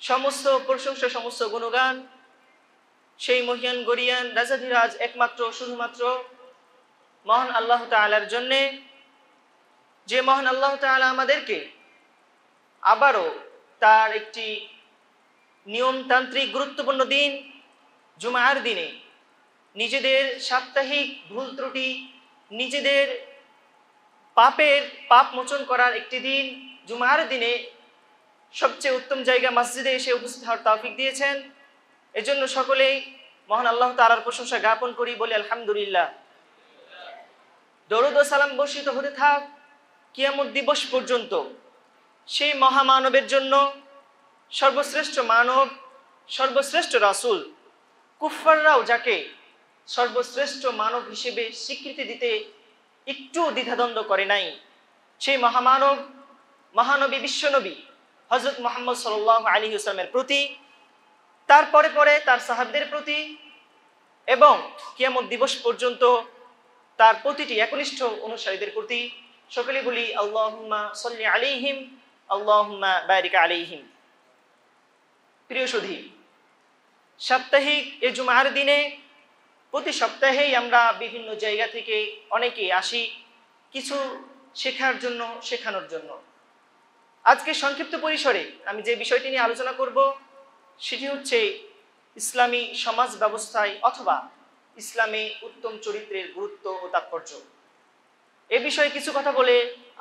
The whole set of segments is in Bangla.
সমস্ত প্রশংসা, সমস্ত গুণগান সেই মহিয়ান গরিয়ান রাজাধিরাজ একমাত্র শুধুমাত্র মহান আল্লাহ তাআলার জন্যে, যে মহান আল্লাহ তাআলা আমাদেরকে আবারও তার একটি নিয়মতান্ত্রিক গুরুত্বপূর্ণ দিন জুমার দিনে নিজেদের সাপ্তাহিক ভুল ত্রুটি, নিজেদের পাপ মোচন করার একটি দিন জুমার দিনে সবচেয়ে উত্তম জায়গা মসজিদে এসে উপস্থিত হওয়ার তৌফিক দিয়েছেন। এজন্য সকলেই মহান আল্লাহ তাআলার প্রশংসা জ্ঞাপন করি, বলি আলহামদুলিল্লাহ। দরুদ ও সালাম বর্ষিত হতে থাক কিয়ামত দিবস পর্যন্ত সেই মহামানবের জন্য, সর্বশ্রেষ্ঠ মানব, সর্বশ্রেষ্ঠ রাসূল, কুফফাররাও যাকে সর্বশ্রেষ্ঠ মানব হিসেবে স্বীকৃতি দিতে একটু দ্বিধাদ্বন্দ্ব করে নাই, সেই মহামানব, মহানবী, বিশ্বনবী হযরত মুহাম্মদ সাল্লাল্লাহু আলাইহি ওয়াসাল্লামের প্রতি, তারপরে পরে তার সাহাবীদের প্রতি এবং কিয়ামত দিবস পর্যন্ত তার প্রতিটি একনিষ্ঠ অনুসারীদের প্রতি সকলে বলি আল্লাহুম্মা সাল্লি আলাইহিম, আল্লাহুম্মা বারিক আলাইহিম। প্রিয় সুধী, সাপ্তাহিক এই জুমার দিনে প্রতি সপ্তাহেই আমরা বিভিন্ন জায়গা থেকে অনেকেই আসি কিছু শেখার জন্য, শেখানোর জন্য। আজকে সংক্ষিপ্ত পরিসরে আমি যে বিষয়টি নিয়ে আলোচনা করব সেটি হচ্ছে ইসলামী সমাজ ব্যবস্থায় অথবা ইসলামে উত্তম চরিত্রের গুরুত্ব ও তাৎপর্য। এ বিষয়ে কিছু কথা বলে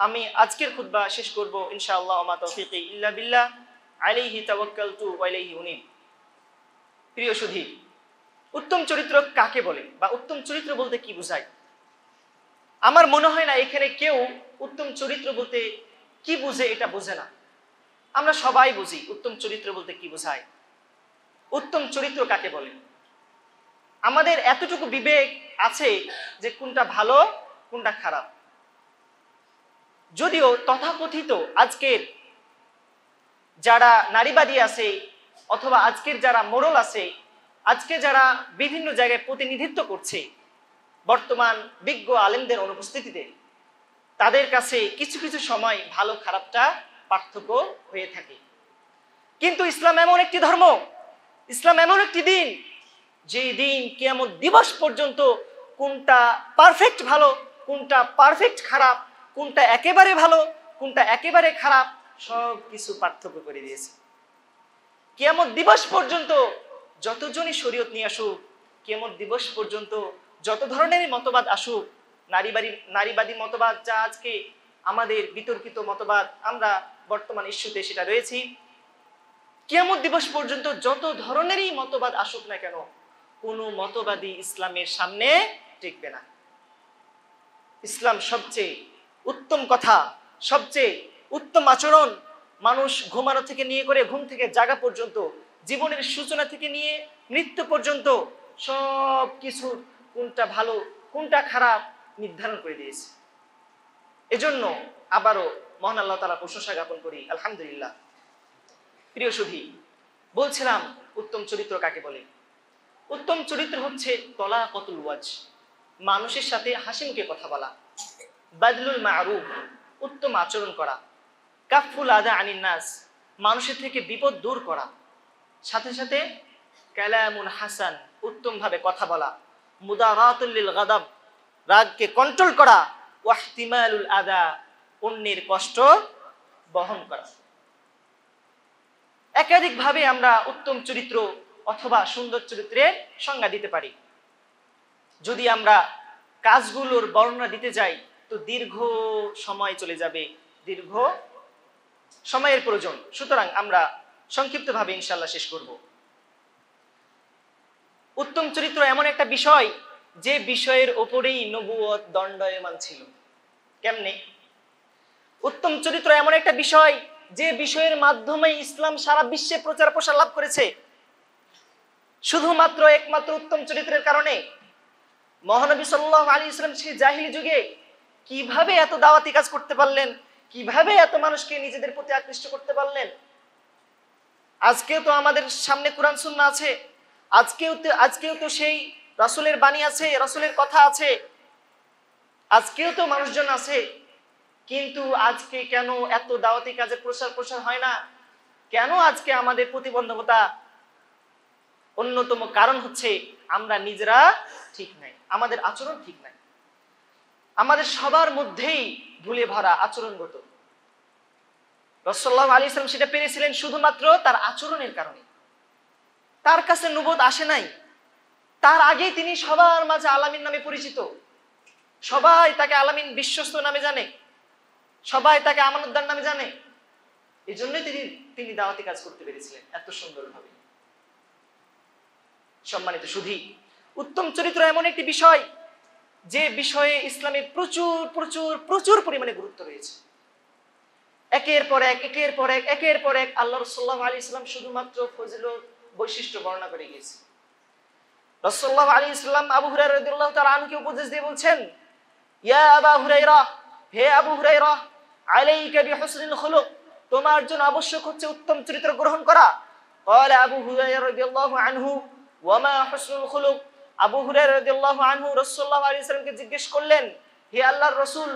আমি আজকের খুতবা শেষ করব ইনশাআল্লাহ। ওয়া মা তাওফীকি ইল্লা বিল্লাহ, আলাইহি তাওয়াক্কালতু ওয়া ইলাইহি উনীব। প্রিয় সুধী, উত্তম চরিত্র কাকে বলে বা উত্তম চরিত্র বলতে কি বোঝায়? আমার মনে হয় না এখানে কেউ উত্তম চরিত্র বলতে কি বুঝে এটা বোঝে না। আমরা সবাই বুঝি উত্তম চরিত্র বলতে কি বোঝায়। উত্তম চরিত্র কাকে বলে? আমাদের এতটুকু বিবেক আছে যে কোনটা ভালো কোনটা খারাপ। যদিও তথাকথিত আজকের যারা নারীবাদী আছে অথবা আজকের যারা মোরাল আছে, আজকে যারা বিভিন্ন জায়গায় প্রতিনিধিত্ব করছে বর্তমান বিজ্ঞ আলেমদের অনুপস্থিতিতে, তাদের কাছে কিছু কিছু সময় ভালো খারাপটা পার্থক্য হয়ে থাকে। কিন্তু ইসলাম এমন একটি ধর্ম, ইসলাম এমন একটি দিন, যে দিন কিয়ামত দিবস পর্যন্ত কোনটা পারফেক্ট ভালো, কোনটা পারফেক্ট খারাপ, কোনটা একেবারে ভালো, কোনটা একেবারে খারাপ, সব কিছু পার্থক্য করে দিয়েছে। কিয়ামত দিবস পর্যন্ত যতজনই শরীয়ত নিয়ে আসুক, কিয়ামত দিবস পর্যন্ত যত ধরনের মতবাদ আসুক, নারীবাদী মতবাদ যা আজকে আমাদের বিতর্কিত মতবাদ, আমরা বর্তমান ইস্যুতে সেটা রয়েছি, কিয়ামত দিবস পর্যন্ত যত ধরনেরই মতবাদ আসুক না কেন, কোনো মতবাদী ইসলামের সামনে টিকবে না। ইসলাম সবচেয়ে উত্তম কথা, সবচেয়ে উত্তম আচরণ, মানুষ ঘুমানো থেকে নিয়ে করে ঘুম থেকে জাগা পর্যন্ত, জীবনের সূচনা থেকে নিয়ে মৃত্যু পর্যন্ত সব কিছু কোনটা ভালো কোনটা খারাপ নির্ধারণ করে দিয়েছে। এজন্য আবারও মহান আল্লাহ তাআলার প্রশংসা জ্ঞাপন করি, আলহামদুলিল্লাহ। প্রিয় সুধী, বলছিলাম উত্তম চরিত্র কাকে বলে। উত্তম চরিত্র হচ্ছে তলাকাতুল ওয়াজ, মানুষের সাথে হাসি মুখে কথা বলা, বাদলুল মারুফ, উত্তম আচরণ করা, কাফুল আদা আনিন নাস, মানুষের থেকে বিপদ দূর করা, সাথে সাথে কালামুল হাসান, উত্তম ভাবে কথা বলা, মুদারাতুল লিল গাদাব, রাগকে কন্ট্রোল করা, ওয়াহতিমালুল আদা, অন্যের কষ্ট বহন করা। একাধিক ভাবে আমরা উত্তম চরিত্র অথবা সুন্দর চরিত্রের সংজ্ঞা দিতে পারি। যদি আমরা কাজগুলোর বর্ণনা দিতে যাই তো দীর্ঘ সময় চলে যাবে, দীর্ঘ সময়ের প্রয়োজন। সুতরাং আমরা সংক্ষিপ্তভাবে ইনশাআল্লাহ শেষ করব। উত্তম চরিত্র এমন একটা বিষয় যে বিষয়ের ওপরেই নবুয়ত দণ্ডায়মান ছিল। কেমনে? উত্তম চরিত্র এমন একটা বিষয় যে বিষয়ের মাধ্যমে ইসলাম সারা বিশ্বে প্রচার প্রসার লাভ করেছে শুধুমাত্র একমাত্র উত্তম চরিত্রের কারণে। মহানবী সাল্লাল্লাহু আলাইহি ওয়াসাল্লাম সেই জাহিলি যুগে কিভাবে এত দাওয়াতি কাজ করতে পারলেন, কিভাবে এত মানুষকে নিজেদের প্রতি আকৃষ্ট করতে পারলেন। আজকেও তো আমাদের সামনে কোরআন সুন্নাহ আছে, আজকেও তো সেই রাসূলের বাণী আছে, রাসূলের কথা আছে, আজকেও তো মানুষজন আছে। কিন্তু আজকে কেন এত দাওয়াতি কাজের প্রসার হয় না? কেন আজকে আমাদের প্রতিবন্ধকতা অন্যতম কারণ হচ্ছে আমরা নিজেরা ঠিক নাই, আমাদের আচরণ ঠিক নাই। আমাদের সবার মধ্যেই ভুলে ভরা আচরণগত। রাসূলুল্লাহ সাল্লাল্লাহু আলাইহি ওয়াসাল্লাম সেটা পেরেছিলেন শুধুমাত্র তার আচরণের কারণে। তার কাছে নবুয়ত আসে নাই, তার আগেই তিনি সবার মাঝে আলামিন নামে পরিচিত। সবাই তাকে আলামিন, বিশ্বস্ত নামে জানে, সবাই তাকে আমানতদার নামে জানে। এই জন্যই তিনি দাওয়াতি কাজ করতে পেরেছিলেন এত সুন্দরভাবে। সম্মানিত সুধী, উত্তম চরিত্র এমন একটি বিষয় যে বিষয়ে ইসলামে প্রচুর প্রচুর প্রচুর পরিমাণে গুরুত্ব রয়েছে। একের পর এক আল্লাহ রাসূলুল্লাহ সাল্লাল্লাহু আলাইহি ওয়াসাল্লাম শুধুমাত্র ফজিলত বৈশিষ্ট্য বর্ণনা করে গিয়েছে। রাসূলুল্লাহ সাল্লাল্লাহু আলাইহি ওয়াসাল্লাম আবু হুরায়রা রাদিয়াল্লাহু তাআলা আনহুকে উপদেশ দিয়ে বলছেন, ইয়া আবা হুরায়রা, হে আবু হুরায়রা, আলাইকা বিহুসনিল খুলুক, তোমার জন্য আবশ্যক হচ্ছে উত্তম চরিত্র গ্রহণ করা। ক্বালা আবু হুরায়রা রাদিয়াল্লাহু আনহু, ওয়া মা হুসনুল খুলুক। আবু হুরায়রা রাদিয়াল্লাহু আনহু রাসূলুল্লাহ সাল্লাল্লাহু আলাইহি ওয়াসাল্লামকে জিজ্ঞেস করলেন, হে আল্লাহর রাসূল,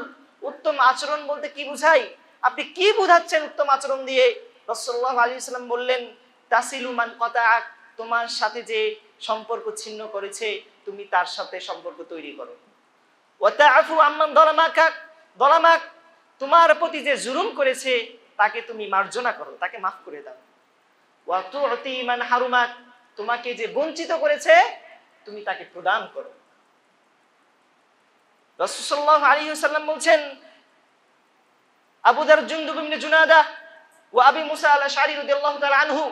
উত্তম আচরণ বলতে কি বুঝায়? আপনি কি বুঝাচ্ছেন উত্তম আচরণ দিয়ে? রাসূলুল্লাহ সাল্লাল্লাহু আলাইহি ওয়াসাল্লাম বললেন, তাসিলু মান কাতাআক, তোমার সাথে যে সম্পর্ক ছিন্ন করেছে তুমি তার সাথে সম্পর্ক তৈরি করো। ওয়া তা'ফু আম্মান যালামাক, তোমার প্রতি যে জুলুম করেছে তাকে তুমি মার্জনা করো, তাকে মাফ করে দাও। ওয়া তু'তি মান হারুমাক, তোমাকে যে বঞ্চিত করেছে তুমি তাকে প্রদান করো। রাসূল সাল্লাল্লাহু আলাইহি ওয়াসাল্লাম বলছেন, আবু দার জুনদুব ইবনে জুনাদা ওয়া আবি মুসা আল-আশআরী রাদিয়াল্লাহু তাআলা আনহু,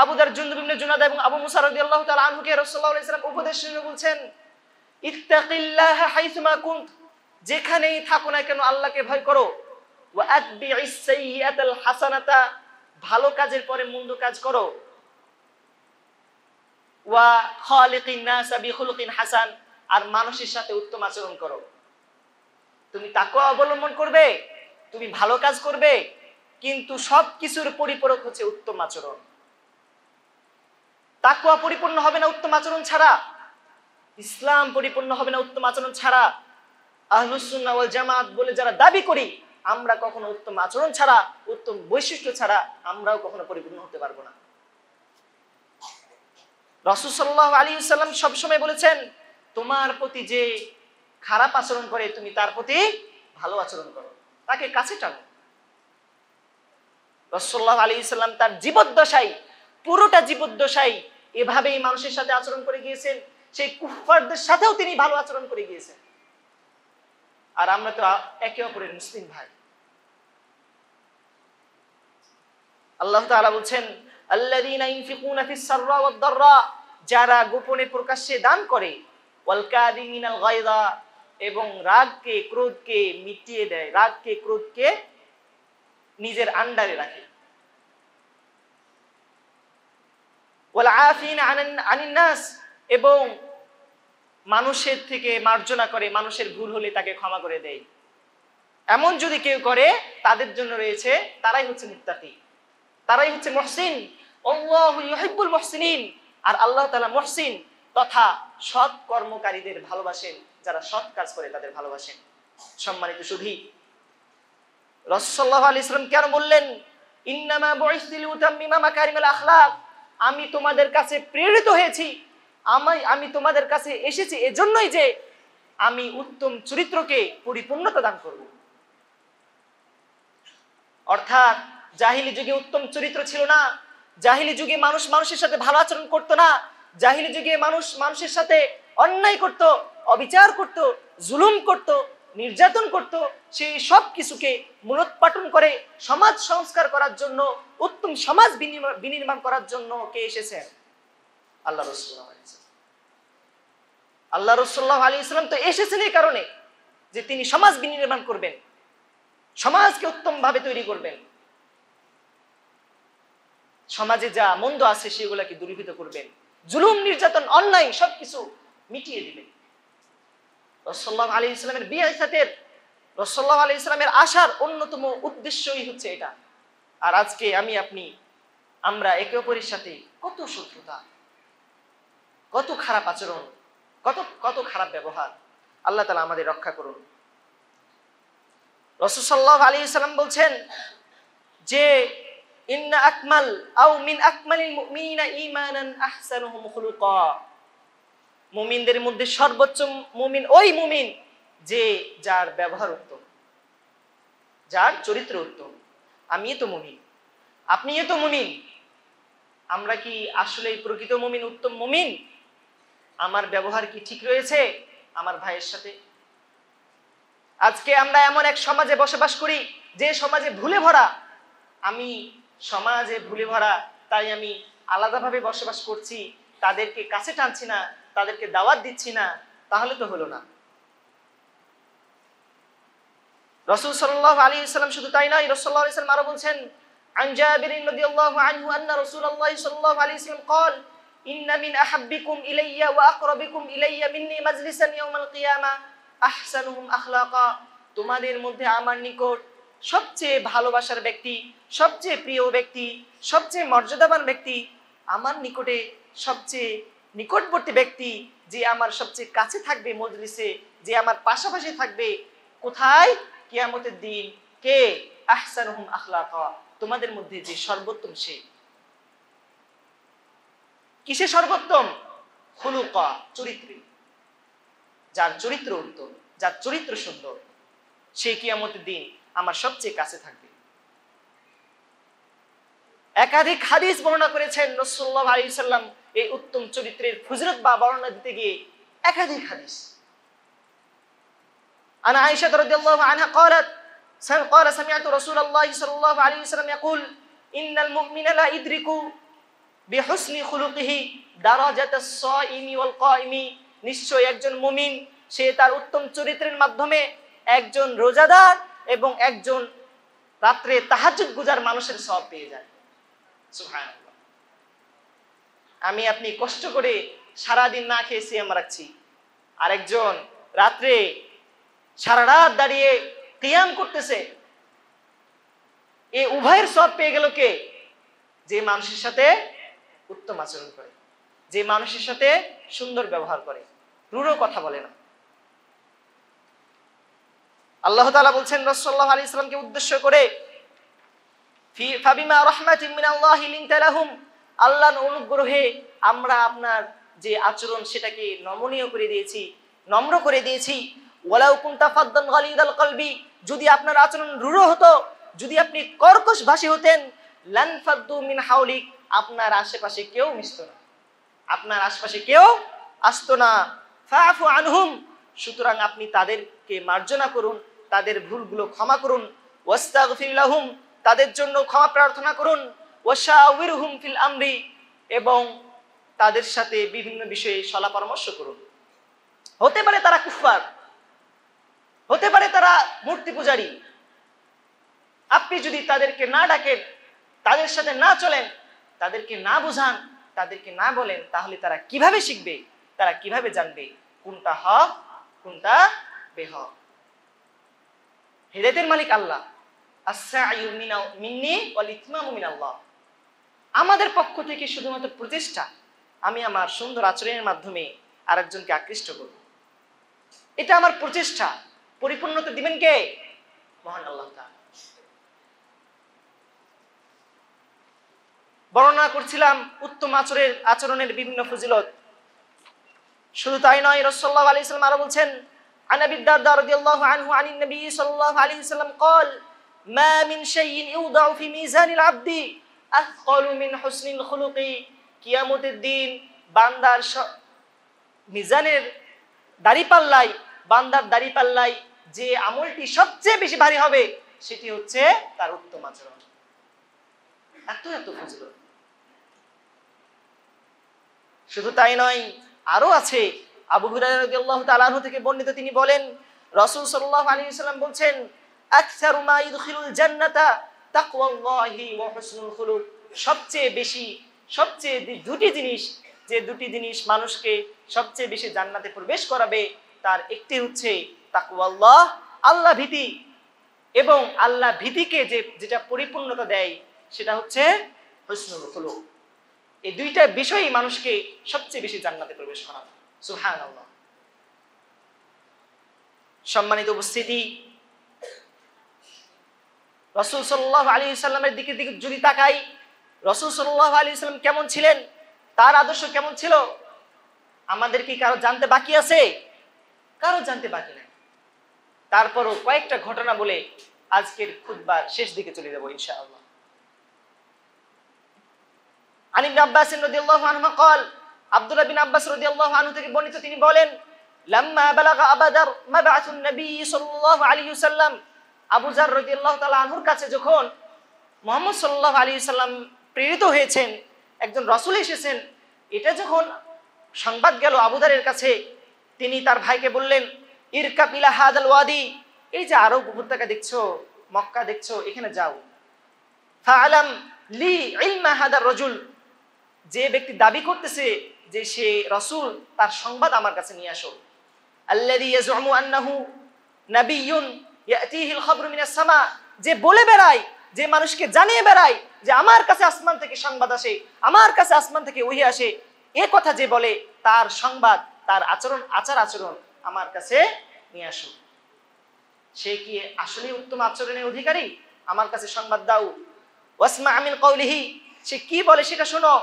আবু দার জুনদুব ইবনে জুনাদা এবং আবু মুসা রাদিয়াল্লাহু তাআলা আনহুকে রাসূলুল্লাহ সাল্লাল্লাহু আলাইহি ওয়াসাল্লাম উপদেশ দিয়ে বলছেন, ইত্তাকিল্লাহা হাইসুমা কুনত, যেখানেই থাকো না কেন আল্লাহকে ভয় করো। ওয়া আতবিইস সাইয়্যাতাল হাসানাতা, ভালো কাজের পরে মন্দ কাজ করো। ওয়া খালিকিন নাসা বিখুলুকিন হাসান, আর মানুষের সাথে উত্তম আচরণ করো। তুমি তাকওয়া অবলম্বন করবে, তুমি ভালো কাজ করবে, কিন্তু সবকিছুর পরিপূরক হচ্ছে উত্তম আচরণ। তাকওয়া পরিপূর্ণ হবে না উত্তম আচরণ ছাড়া, ইসলাম পরিপূর্ণ হবে না উত্তম আচরণ ছাড়া। আহলুস সুন্নাহ ওয়াল জামাত বলে যারা দাবি করি, আমরা কখনো উত্তম আচরণ ছাড়া, উত্তম বৈশিষ্ট্য ছাড়া আমরাও কখনো পরিপূর্ণ হতে পারবো না। রাসূল সাল্লাল্লাহু আলাইহি ওয়াসাল্লাম সবসময় বলেছেন, তোমার প্রতি যে খারাপ আচরণ করে তুমি তার প্রতি ভালো আচরণ করো, তাকে কাছে টানো। রাসূল সাল্লাল্লাহু আলাইহি ওয়াসাল্লাম তার জীবদ্দশায়, পুরোটা জীবদ্দশায় এভাবেই মানুষের সাথে আচরণ করে গিয়েছেন। সেই কুফফারদের সাথেও তিনি ভালো আচরণ করে গিয়েছেন। আর আমরা তো একে অপরের মুসলিম ভাই। আল্লাহ তাআলা বলছেন, আল্লাযীনা ইনফিকুনা ফিস সাররা ওয়াদ দাররা, যারা গোপনে প্রকাশ্যে দান করে, ওয়াল কাযিমিনাল গায়যা, এবং রাগকে ক্রোধকে মিটিয়ে দেয়, রাগকে ক্রোধকে নিজের আন্ডারে রাখে। ওয়াল আফিনা আনিন নাস, এবং মানুষের থেকে মার্জনা করে, মানুষের ভুল হলে তাকে ক্ষমা করে দেয়। এমন যদি কেউ করে তাদের জন্য রয়েছে, তারাই হচ্ছে মুত্তাকি, তারাই হচ্ছে মুহসিন। আল্লাহু ইউহিব্বুল মুহসিনিন, আর আল্লাহ তাআলা মুহসিন তথা সৎ কর্মকারীদের ভালোবাসেন, যারা সৎ কাজ করে তাদের ভালোবাসেন। সম্মানিত সুধী, রাসূল সাল্লাল্লাহু আলাইহি ওয়াসাল্লাম কেন বললেন, ইন্নামা বুইসতু লিউতাম্মিমা মাকারিমাল আখলাক, আমি তোমাদের কাছে প্রেরিত হয়েছি, আমি তোমাদের কাছে এসেছি এজন্যই যে আমি উত্তম চরিত্রকে পরিপূর্ণতা দান করব। অর্থাৎ জাহিলি যুগে উত্তম চরিত্র ছিল না, জাহিলি যুগে মানুষ মানুষের সাথে ভালো আচরণ করত না, জাহিলি যুগে মানুষ মানুষের সাথে অন্যায় করত, অবিচার করত, জুলুম করত, নির্যাতন করত। সেই সব কিছুকে মূলোৎপাটন করে সমাজ সংস্কার করার জন্য, উত্তম সমাজ বিনির্মাণ করার জন্য কে এসেছেন? আল্লাহ রাসূলুল্লাহ আলাইহি ওয়াসাল্লাম। আল্লাহ রাসূলুল্লাহ আলাইহি ওয়াসাল্লাম তো এসেছেন এই কারণে যে তিনি সমাজ বিনির্মাণ করবেন, সমাজকে উত্তম ভাবে তৈরি করবেন, সমাজে যা মন্দ আছে সেগুলোকে দূরীভূত করবেন, জুলুম নির্যাতন অন্যায় সবকিছু মিটিয়ে দিবেন। রাসূলুল্লাহ আলাইহি ওয়াসাল্লামের বিআইসাতের, রাসূলুল্লাহ আলাইহি ওয়াসাল্লামের আসার অন্যতম উদ্দেশ্যই হচ্ছে এটা। আর আজকে আমরা একে অপরের সাথে কত শত্রুতা, কত খারাপ আচরণ, কত খারাপ ব্যবহার। আল্লাহ তাআলা আমাদের রক্ষা করুন। রাসূল সাল্লাল্লাহু আলাইহি ওয়াসাল্লাম বলছেন, যে ইন্না আকমাল আও মিন আকমালিল মুমিনিনা ঈমানান আহসানুহুম খুলুকা, মুমিনদের মধ্যে সর্বোচ্চ মুমিন ওই মুমিন যে যার ব্যবহার উত্তম, যার চরিত্র উত্তম। আমি তো মুমিন, আপনি তো মুমিন, আমরা কি আসলে প্রকৃত মুমিন, উত্তম মুমিন? আমার ব্যবহার কি ঠিক রয়েছে আমার ভাইয়ের সাথে? আজকে আমরা এমন এক সমাজে বসবাস করি যে সমাজে ভুলে ভরা। আমি সমাজে ভুলে ভরা, তাই আমি আলাদাভাবে বসবাস করছি, তাদেরকে কাছে টানছি না, তাদেরকে দাওয়াত দিচ্ছি না, তাহলে তো হলো না। রাসূল সাল্লাল্লাহু আলাইহি ওয়াসাল্লাম শুধু তাই নয়, রাসূল সাল্লাল্লাহু আলাইহি ওয়াসাল্লাম আরো বলছেন, আন জাবির রাদিয়াল্লাহু আনহু আন্না রাসূলুল্লাহ সাল্লাল্লাহু আলাইহি ওয়াসাল্লাম قال إن من أحبكم إلي وأقربكم إلي مني مجلسا يوم القيامة أحسنهم أخلاقا, তোমাদের মধ্যে আমার নিকট সবচেয়ে ভালোবাসার ব্যক্তি, সবচেয়ে প্রিয় ব্যক্তি, সবচেয়ে মর্যাদাবান ব্যক্তি, আমার নিকটে সবচেয়ে নিকটবর্তী ব্যক্তি, যে আমার সবচেয়ে কাছে থাকবে মজলিসে, যে আমার পাশাপাশি থাকবে, কোথায়? কিয়ামতের দিন। কে? আহসানুহুম আখলাকা, তোমাদের মধ্যে যে সর্বোত্তম সে। কিসে সর্বোত্তম? খুলুকা, চরিত্রে। যার চরিত্র উত্তম, যার চরিত্র সুন্দর, সে কিয়ামতের দিন আমার সবচেয়ে কাছে থাকবে। একাধিক হাদিস বর্ণনা করেছেন রাসূলুল্লাহ সাল্লাল্লাহু আলাইহি ওয়াসাল্লাম এই উত্তম চরিত্রের ফজিলত বা বর্ণনা দিতে গিয়ে, একাধিক হাদিস। আন আয়েশা রাদিয়াল্লাহু আনহা قالت قال سمعت رسول الله صلى الله عليه وسلم يقول إن المؤمن لا يدرك بحسن خلقه درجة الصائم والقائم, নিশ্চয় একজন মুমিন সে তার উত্তম চরিত্রের মাধ্যমে একজন রোজাদার এবং একজন রাত্রে তাহাজ্জুদ গুজার মানুষের সওয়াব পেয়ে যায়। সুবহানাল্লাহ। আমি আপনি কষ্ট করে সারা দিন না খেয়ে সিয়াম রাখছি, আরেকজন রাত্রে সারা রাত দাঁড়িয়ে কিয়াম করতেছে, এই উভয়ের সওয়াব পেয়ে গেল কে? যে মানুষের সাথে উত্তম আচরণ করে, যে মানুষের সাথে সুন্দর ব্যবহার করে, রূঢ় কথা বলে না। আল্লাহ তাআলা বলছেন রাসূলুল্লাহ সাল্লাল্লাহু আলাইহি ওয়াসাল্লামকে উদ্দেশ্য করে, ফাবিমা রাহমাতিন মিনাল্লাহি লিনতা লাহুম, আল্লাহর অনুগ্রহে আমরা আপনার যে আচরণ সেটাকে নমনীয় করে দিয়েছি, নম্র করে দিয়েছি। ওয়ালাউ কুনতা ফাদ্দান গালিদাল কলবি, যদি আপনার আচরণ রূঢ় হতো, যদি আপনি কর্কশ ভাষী হতেন, লান ফাদ্দু মিন হাওলিক, আপনার আশেপাশে কেউ মিশতো না, আপনার আশেপাশে কেউ আসতো না। ফাআফু আনহুম, সুতরাং আপনি তাদেরকে মার্জনা করুন, তাদের ভুলগুলো ক্ষমা করুন। ওয়াস্তাগফির লাহুম, তাদের জন্য ক্ষমা প্রার্থনা করুন। ওয়াশাউইরহুম ফিল আমরি, এবং তাদের সাথে বিভিন্ন বিষয়ে সলা পরামর্শ করুন। হতে পারে তারা কুফফার, হতে পারে তারা মূর্তি পূজারী, আপনি যদি তাদেরকে না ডাকেন, তাদের সাথে না চলেন, তাদেরকে না বোঝান, তাদেরকে না বলেন, তাহলে তারা কিভাবে শিখবে? তারা কিভাবে জানবে কোনটা হক, কোনটা বেহক? হিদায়াতের মালিক আল্লাহ। আস-সা'য়ু মিন্নি ওয়াল ইতমামু মিনাল্লাহ, আমাদের পক্ষ থেকে শুধুমাত্র প্রচেষ্টা, আমি আমার সুন্দর আচরণের মাধ্যমে আরেকজনকে আকৃষ্ট করব, এটা আমার প্রচেষ্টা। পরিপূর্ণতা দিবেন কে? মহান আল্লাহ তাআলা। বর্ণনা করছিলাম উত্তম আচরণের বিভিন্ন ফজিলত। শুধু তাই নয়, রাসূলুল্লাহ সাল্লাল্লাহু আলাইহি ওয়াসাল্লাম আরো বলছেন, আন আবি দারদা রাদিয়াল্লাহু আনহু আনিন নবী সাল্লাল্লাহু আলাইহি ওয়াসাল্লাম قال ما من شيء يوضع في ميزان العبد اثقل من حسن الخلق, কিয়ামতের দিন বান্দার মিজানের দাড়িপাল্লায়, বান্দার দাড়িপাল্লায় যে আমলটি সবচেয়ে বেশি ভারী হবে সেটি হচ্ছে তার উত্তম আচরণ। এত এত ফজিলত। শুধু তাই নয়, আরো আছে। আবু হুরায়রা রাদিয়াল্লাহু তাআলা আনহু থেকে বর্ণিত, তিনি বলেন রাসূল সাল্লাল্লাহু আলাইহি ওয়াসাল্লাম বলছেন, আকসারু মা ইদখিলুল জান্নাতা তাকওয়াল্লাহি ওয়া হুসনুল খুলুক, সবচেয়ে দুটি জিনিস, যে দুটি জিনিস মানুষকে সবচেয়ে বেশি জান্নাতে প্রবেশ করাবে, তার একটি হচ্ছে তাকওয়াল্লাহ, আল্লাহ ভীতি, এবং আল্লাহ ভীতিকে যেটা পরিপূর্ণতা দেয় সেটা হচ্ছে হুসনুল খুলুক। এই দুইটা বিষয়ই মানুষকে সবচেয়ে বেশি জান্নাতে প্রবেশ করাবে। সুবহানাল্লাহ। সম্মানিত উপস্থিতি, রাসূল সাল্লাল্লাহু আলাইহি ওয়াসাল্লামের দিকে যদি তাকাই, রাসূল সাল্লাল্লাহু আলাইহি ওয়াসাল্লাম কেমন ছিলেন, তার আদর্শ কেমন ছিল, আমাদের কি কারো জানতে বাকি আছে? কারো জানতে বাকি নাই। তারপরও কয়েকটা ঘটনা বলে আজকের খুতবার শেষ দিকে চলে যাব ইনশাআল্লাহ। আন ইবনে আব্বাস রাদিয়াল্লাহু আনহু قال, আব্দুল্লাহ বিন আব্বাস রাদিয়াল্লাহু আনহু থেকে বর্ণিত, তিনি বলেন, লাম্মা বালাগা আবু যার মাবআথুন নবী সাল্লাল্লাহু আলাইহি ওয়াসাল্লাম, আবু যার রাদিয়াল্লাহু তাআলা আনহুর কাছে যখন মুহাম্মদ সাল্লাল্লাহু আলাইহি ওয়াসাল্লাম প্রেরিত হয়েছেন, একজন রাসূল এসেছেন, এটা যখন সংবাদ গেল আবু যারের কাছে, তিনি তার ভাইকে বললেন, ইরকাব ইলা হাদাল ওয়াদি, এই যে আরব উপত্যকা দেখছো, মক্কা দেখছো, এখানে যাও। ফাআলাম লি ইলমা হাদার রাজুল, যে ব্যক্তি দাবি করতেছে যে সে রাসূল, তার সংবাদ আমার কাছে নিয়ে আসো। আল্লাযী ইয়াজউমু আন্নাহু নাবিয়্যুন ইয়াতিহিল খাবরু মিনাস সামা, যে বলে বেড়ায়, যে মানুষকে জানিয়ে বেড়ায় যে আমার কাছে আসমান থেকে সংবাদ আসে, আমার কাছে আসমান থেকে ওহী আসে, এ কথা যে বলে, তার সংবাদ, তার আচার আচরণ আমার কাছে নিয়ে আসো। সে কি আসলে উত্তম আচরণের অধিকারী? আমার কাছে সংবাদ দাও। ওয়াসমা মিন কওলিহি, সে কি বলে সেটা শোনো।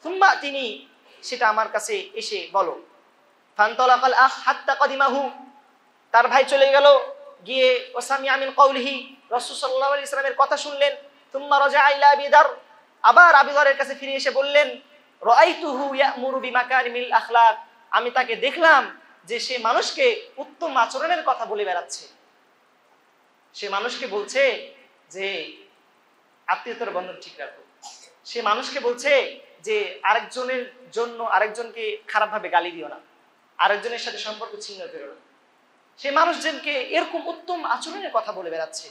সুম্মা তিনি, সেটা আমার কাছে এসে বলো। ফানতালাকাল আখ হাত্তা কদিমাহু, তার ভাই চলে গেল, গিয়ে ওয়াসামিআ মিন কওলিহি, রাসূল সাল্লাল্লাহু আলাইহি ওয়াসাল্লামের কথা শুনলেন। সুম্মা রাজা ইলা আবি যার, আবার আবু যারের কাছে ফিরে এসে বললেন, রাআইতুহু ইয়া'মুরু বিমাকারিমিল আখলাক, আমি তাকে দেখলাম যে সে মানুষকে উত্তম আচরণের কথা বলে বেড়াচ্ছে। সে মানুষকে বলছে যে আত্মীয়তার বন্ধন ঠিক রাখো। সে মানুষকে বলছে যে আরেকজনের জন্য আরেকজনকে খারাপভাবে গালি দিও না, আরেকজনের সাথে সম্পর্ক ছিন্ন করো না। সে মানুষজনকে এরকম উত্তম আচরণের কথা বলে বেড়াচ্ছে।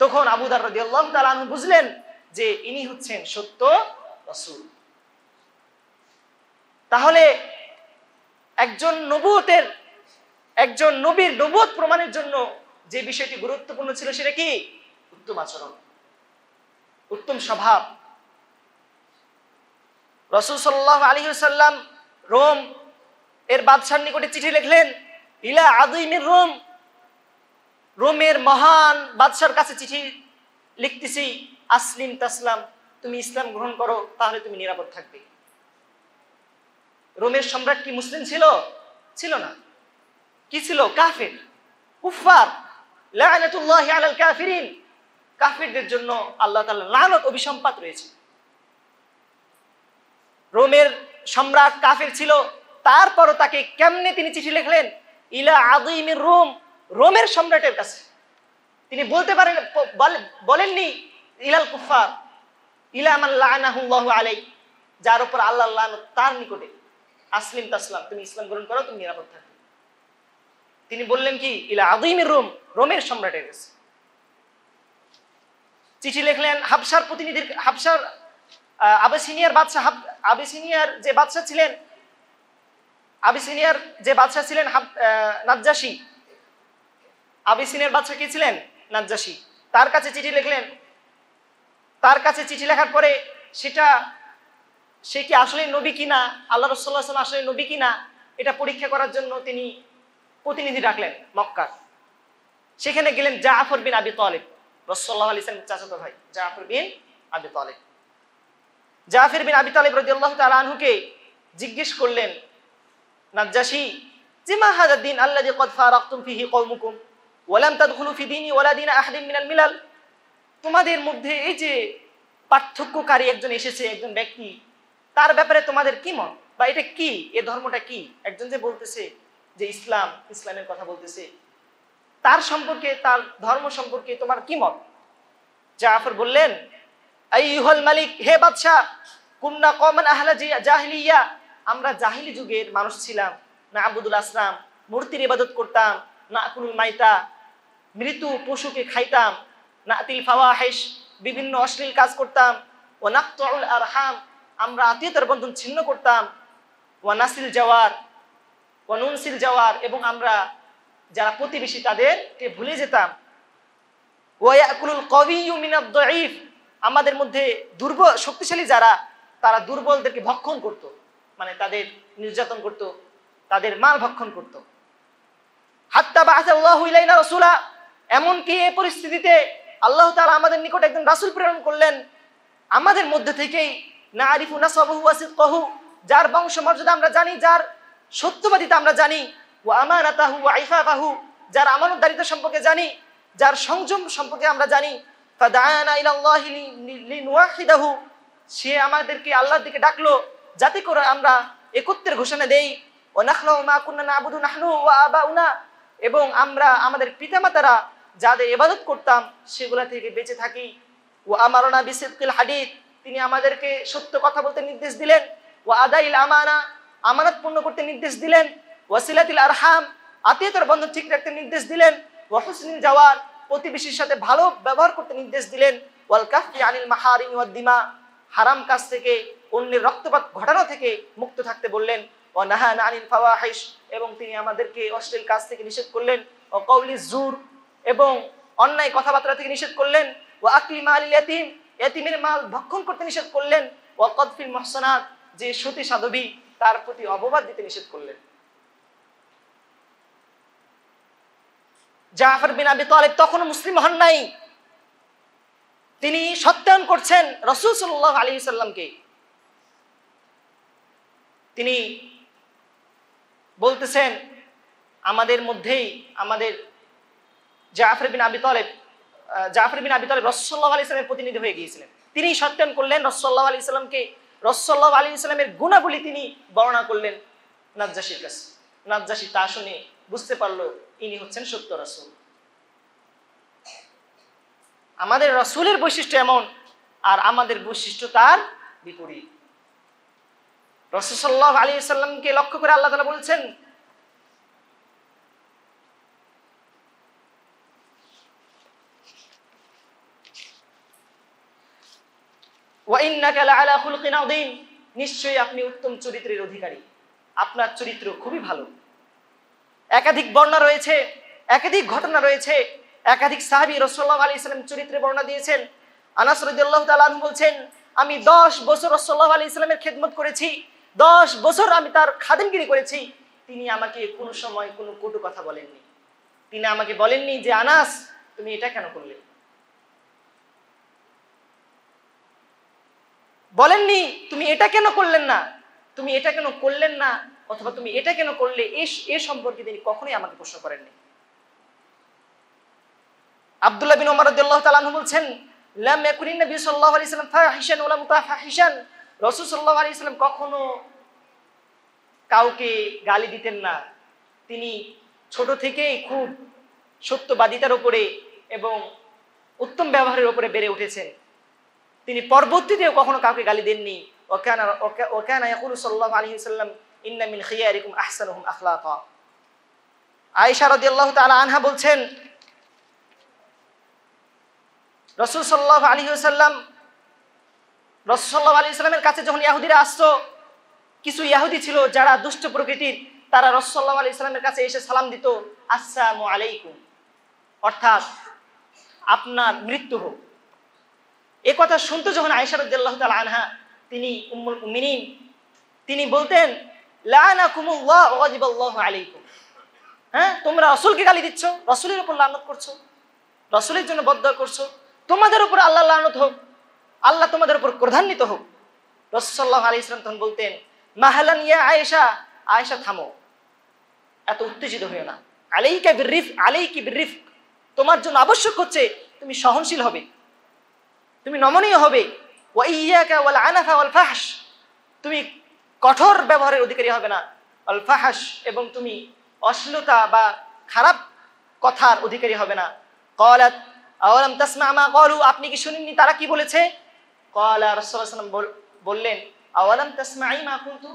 তখন আবু যার রাদিয়াল্লাহু তাআলা আনহু বুঝলেন যে ইনি হচ্ছেন সত্য রাসূল। তাহলে একজন নবীর নবুয়ত প্রমাণের জন্য যে বিষয়টি গুরুত্বপূর্ণ ছিল, সেটা কি? উত্তম আচরণ, উত্তম স্বভাব। রাসূল সাল্লাল্লাহু আলাইহি ওয়াসাল্লাম রোম এর বাদশার নিকটে চিঠি লিখলেন, ইলা আযীমির রোম, রোমের মহান বাদশার কাছে চিঠি লিখতেছি, আসলিম তাসলাম, তুমি ইসলাম গ্রহণ করো, তাহলে তুমি নিরাপদ থাকবে। রোমের সম্রাট কি মুসলিম ছিল? ছিল না। কি ছিল? কাফির, কুফফার। লা'নাতুল্লাহি আলাল কাফিরিন, কাফিরদের জন্য আল্লাহ তাআলার লানত, অভিসম্পাত রয়েছে। রোমের সম্রাট কাফির ছিল, তারপরও তাকে কেমনে তিনি চিঠি লিখলেন? ইলা আযীমির রোম, রোমের সম্রাটের কাছে। তিনি বলতে পারেন, বলেননি ইলাল কুফফার, ইলা মান লা'নাহুল্লাহু আলাইহি, যার উপর আল্লাহর লানত, তার নিকটে। আসলিম তাসলাম, তুমি ইসলাম গ্রহণ করো, তুমি নিরাপদ থাকবে। তিনি বললেন কি? ইলা আযীমির রোম, রোমের সম্রাটের কাছে চিঠি লিখলেন। হাবশার প্রতিনিধির, হাবশার আবিসিনিয়ার বাদশা, আবিসিনিয়ার যে বাদশা ছিলেন নাজ্জাশী। আবিসিনিয়ার বাদশা কি ছিলেন? নাজ্জাশী। তার কাছে চিঠি লিখলেন। তার কাছে চিঠি লেখার পরে সে কি আসলে নবী কিনা, আল্লাহ রাসূলুল্লাহ সাল্লাল্লাহু আলাইহি ওয়াসাল্লাম আসলে নবী কিনা, এটা পরীক্ষা করার জন্য তিনি প্রতিনিধি রাখলেন মক্কার। সেখানে গেলেন জাফর বিন আবি তালিব, রাসূল সাল্লাল্লাহু আলাইহি ওয়াসাল্লামের চাচাতো ভাই জাফর বিন আবি তালিব। জাফর বিন আবি তালিব রাদিয়াল্লাহু তাআলা আনহুকে জিজ্ঞেস করলেন নাজ্জাশী, যে মা হাযা দ্বীন আল্লাযী ক্বাদ ফারাকতুম ফীহি কওমুকুম ওয়া লাম তাদখুলু ফি দীনি ওয়ালা দীন আহাদিন মিনাল মিলাল, তোমাদের মধ্যে এই যে পার্থক্যকারী একজন এসেছে, একজন ব্যক্তি, তার ব্যাপারে তোমাদের কি মত, বা এটা কি, এ ধর্মটা কি? একজন যে বলতেছে যে ইসলামের কথা বলতেছে, তার সম্পর্কে, তার ধর্ম সম্পর্কে তোমার কি মত? জাফর বললেন, আইয়ুহাল মালিক, হে বাদশা, কুন্না কওমান আহলা জাহিলিয়া, আমরা জাহিলি যুগের মানুষ ছিলাম। না আবুদুল আসনাম, মূর্তির ইবাদত করতাম। না আকুলুল মাইতা, মৃত্যু পশুকে খাইতাম। না আতিল ফাওয়াহিশ, বিভিন্ন অশ্লীল কাজ করতাম। ও নাকতুল আরহাম, আমরা আত্মীয়তার বন্ধন ছিন্ন করতাম। ওয়া নাসিল জাওয়ার, ওয়া নুনসিল জাওয়ার, এবং আমরা যারা প্রতিবেশী তাদেরকে ভুলে যেতাম। ওয়া ইয়াকুলুল কওয়িয়্যু মিনাদ দাঈফ, আমাদের মধ্যে দুর্বল, শক্তিশালী যারা, তারা দুর্বলদেরকে ভক্ষণ করত, মানে তাদের নির্যাতন করত, তাদের মাল ভক্ষণ করত। হাত্তা বাআসাল্লাহু ইলাইনা রাসূলা, এমনকি এই পরিস্থিতিতে আল্লাহ তাআলা আমাদের নিকট একজন রাসূল প্রেরণ করলেন, আমাদের মধ্যে থেকেই নারিফু নাসাবহু ওয়া সিদকাহু, যার বংশ মর্যাদা আমরা জানি, যার সত্যবাদিতা আমরা জানি, ওয়া আমানাতাহু ওয়া ইফাফাহু, যার আমানতদারিতা সম্পর্কে জানি, যার সংযম সম্পর্কে আমরা জানি। ফাদাআনা ইলাল্লাহি লিনুওয়াহিদাহু, সে আমাদেরকে আল্লাহর দিকে ডাকলো যাতে করে আমরা একত্বের ঘোষণা দেই। ওয়া নাখলু মা কুননা না'বুদু নাহনু ওয়া আবাউনা, এবং আমরা আমাদের পিতামাতারা যাদের ইবাদত করতাম সেগুলা থেকে বেঁচে থাকি। ওয়া আমারনা বিসিদকিল হাদিদ, তিনি আমাদেরকে সত্য কথা বলতে নির্দেশ দিলেন। ওয়া আদাইল আমানা, আমানত পূর্ণ করতে নির্দেশ দিলেন। ওয়াসিলাতিল আরহাম, আত্মীয়তার বন্ধন ঠিক রাখতে নির্দেশ দিলেন। ওয়া হুসনিল জাওয়ার, প্রতিবেশীর সাথে ভালো ব্যবহার করতে নির্দেশ দিলেন। ওয়াল কাফি আনিল মাহারিম ওয়াদ দিমা, হারাম কাজ থেকে, অন্যের রক্তপাত ঘটানো থেকে মুক্ত থাকতে বললেন। ওয়া নাহানা আনিল ফাওয়াহিশ, এবং তিনি আমাদেরকে অশ্লীল কাজ থেকে নিষেধ করলেন। ওয়া কাউলিজ জুর, এবং অন্যায় কথাবার্তা থেকে নিষেধ করলেন। ওয়া আকলি মালিল ইয়াতীম, ইয়াতীমের মাল ভক্ষণ করতে নিষেধ করলেন। ওয়া কদফিল মুহসানাত, যে সতী সাধবী তার প্রতি অপবাদ দিতে নিষেধ করলেন। জাফর বিন আবি তালিব তখনও মুসলিম হন নাই, তিনি সত্যায়ন করছেন রাসূল সাল্লাল্লাহু আলাইহি সাল্লামকে। তিনি বলতেছেন আমাদের মধ্যেই আমাদের জাফর বিন আবি তালিব রাসূল সাল্লাল্লাহু আলাইহি সাল্লামের প্রতিনিধি হয়ে গিয়েছিলেন। তিনি সত্যায়ন করলেন রাসূল সাল্লাল্লাহু আলাইহি সাল্লামকে, রাসূল সাল্লাল্লাহু আলাইহি সাল্লামের গুণাবলী তিনি বর্ণনা করলেন নাজ্জাশীর কাছে। নাজ্জাশী তা শুনে বুঝতে পারলো ইনি হচ্ছেন সত্য রাসূল। আমাদের রাসূলের বৈশিষ্ট্য এমন, আর আমাদের বৈশিষ্ট্য তার বিপরীত। রাসূল সাল্লাল্লাহু আলাইহি সাল্লামকে লক্ষ্য করে আল্লাহ তাআলা বলেছেন, ওয়া ইন্নাকা লাআলা খুলুকিন আযীম, নিশ্চয়ই আপনি উত্তম চরিত্রের অধিকারী, আপনার চরিত্র খুবই ভালো। একাধিক বর্ণনা রয়েছে, একাধিক ঘটনা রয়েছে, একাধিক সাহাবী রাসূলুল্লাহ সাল্লাল্লাহু আলাইহি ওয়াসাল্লাম চরিত্রের বর্ণনা দিয়েছেন। আনাস রাদিয়াল্লাহু তাআলা আনহু বলছেন, আমি 10 বছর রাসূলুল্লাহ সাল্লাল্লাহু আলাইহি ওয়াসাল্লামের খেদমত করেছি, 10 বছর আমি তার খাদেমগিরি করেছি। তিনি আমাকে কোনো সময় কোনো কটু কথা বলেননি। তিনি আমাকে বলেননি যে আনাস তুমি এটা কেন করলে, বলেননি তুমি এটা কেন করলেন না, তুমি এটা কেন করলেন না, অথবা তুমি এটা কেন করলে, এ সম্পর্কে তিনি কখনোই আমাকে প্রশ্ন করেননি। আব্দুল্লাহ বিন ওমর রাদিয়াল্লাহু তাআলা আনহু বলছেন, লাম ইয়াকুনিন নবী সাল্লাল্লাহু আলাইহি ওয়াসাল্লাম ফাহিশান ওয়ালা মুতাফাহিশান, রাসূল সাল্লাল্লাহু আলাইহি ওয়াসাল্লাম কখনো কাউকে গালি দিতেন না। তিনি ছোট থেকেই খুব সত্যবাদিতার উপরে এবং উত্তম ব্যবহারের উপরে বেড়ে উঠেছেন। তিনি পরবর্তীতেও কখনো কাউকে গালি দেননি। ওয়াকানা ইয়াকুলু সাল্লাল্লাহু আলাইহি ওয়াসাল্লাম ইন্না মিন খিয়ারিকুম আহসানুহুম আখলাকা। আয়েশা রাদিয়াল্লাহু তাআলা আনহা বলছেন, রাসূল সাল্লাল্লাহু আলাইহি ওয়াসাল্লামের কাছে যখন ইহুদিরা আসতো, কিছু ইহুদি ছিল যারা দুষ্ট প্রকৃতির, তারা রাসূল সাল্লাল্লাহু আলাইহি ওয়াসাল্লামের কাছে এসে সালাম দিত, আসসালামু আলাইকুম, অর্থাৎ আপনার মৃত্যু হোক। এই কথা শুনতো যখন আয়েশা রাদিয়াল্লাহু তাআলা আনহা, তিনি উম্মুল মুমিনিন, তিনি বলতেন, লাআনাকুমুল্লাহ ওয়া গাযিবাল্লাহু আলাইকুম। হ্যাঁ, তোমরা রাসূলকে গালি দিচ্ছ, রাসূলের উপর লানত করছো, রাসূলের জন্য বদদুয়া করছো, তোমাদের উপর আল্লাহর লানত হোক, আল্লাহ তোমাদের উপর ক্রোধান্বিত হোক। রাসূল সাল্লাল্লাহু আলাইহি ওয়াসাল্লাম তখন বলতেন, মাহালান ইয়া আয়েশা, আয়েশা থামো, এত উত্তেজিত হইও না। আলাইকা বিররিফক, আলাইকি বিররিফক, তোমার জন্য আবশ্যক হচ্ছে তুমি সহনশীল হবে, তুমি নমনীয় হবে। ওয়া ইয়াকা ওয়াল আনাফা ওয়াল ফাহশ, তুমি কঠোর ব্যবহারের অধিকারী হবে না। আল ফাহশ, এবং তুমি অশ্লীলতা বা খারাপ কথার অধিকারী হবে না। ক্বালাত আওয়ালাম তাসমা মা ক্বালু, আপনি কি শুনেননি তারা কি বলেছে? ক্বালা, রাসূলুল্লাহ সাল্লাল্লাহু আলাইহি ওয়াসাল্লাম বললেন, আওয়ালাম তাসমাঈ মা কুনতু,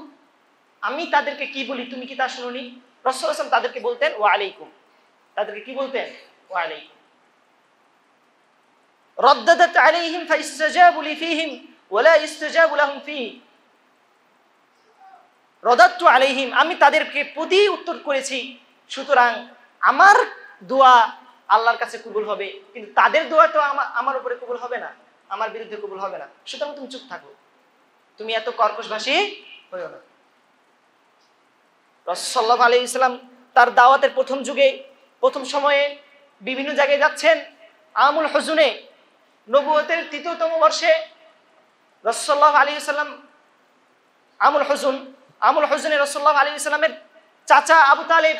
আমি তাদেরকে কি বলি তুমি কি তা শুনোনি? রাসূলুল্লাহ সাল্লাল্লাহু আলাইহি ওয়াসাল্লাম তাদেরকে বলতেন ওয়া আলাইকুম, তাদেরকে কি বলতেন? ওয়া আলাইকুম। রাদ্দাদাত আলাইহিম ফাইস্তাজাবু লি ফীহিম ওয়া লা ইস্তাজাবু লাহুম ফীহি, রাদাতু আলাইহিম, আমি তাদেরকে প্রতি উত্তর করেছি, সুতরাং আমার দোয়া আল্লাহর কাছে কবুল হবে, কিন্তু তাদের দোয়া তো আমার উপরে কবুল হবে না, আমার বিরুদ্ধে কবুল হবে না, সুতরাং তুমি চুপ থাকো, তুমি এত কর্কশভাষী হইও না। রাসূল সাল্লাল্লাহু আলাইহি ওয়াসাল্লাম তার দাওয়াতের প্রথম যুগে, প্রথম সময়ে বিভিন্ন জায়গায় যাচ্ছেন, আমুল হুজুনে নবুয়তের ৩য়তম বর্ষে রাসূলুল্লাহ সাল্লাল্লাহু আলাইহি ওয়াসাল্লাম আমুল হুজুনে রাসূলুল্লাহ সাল্লাল্লাহু আলাইহি ওয়াসাল্লামের চাচা আবু তালেব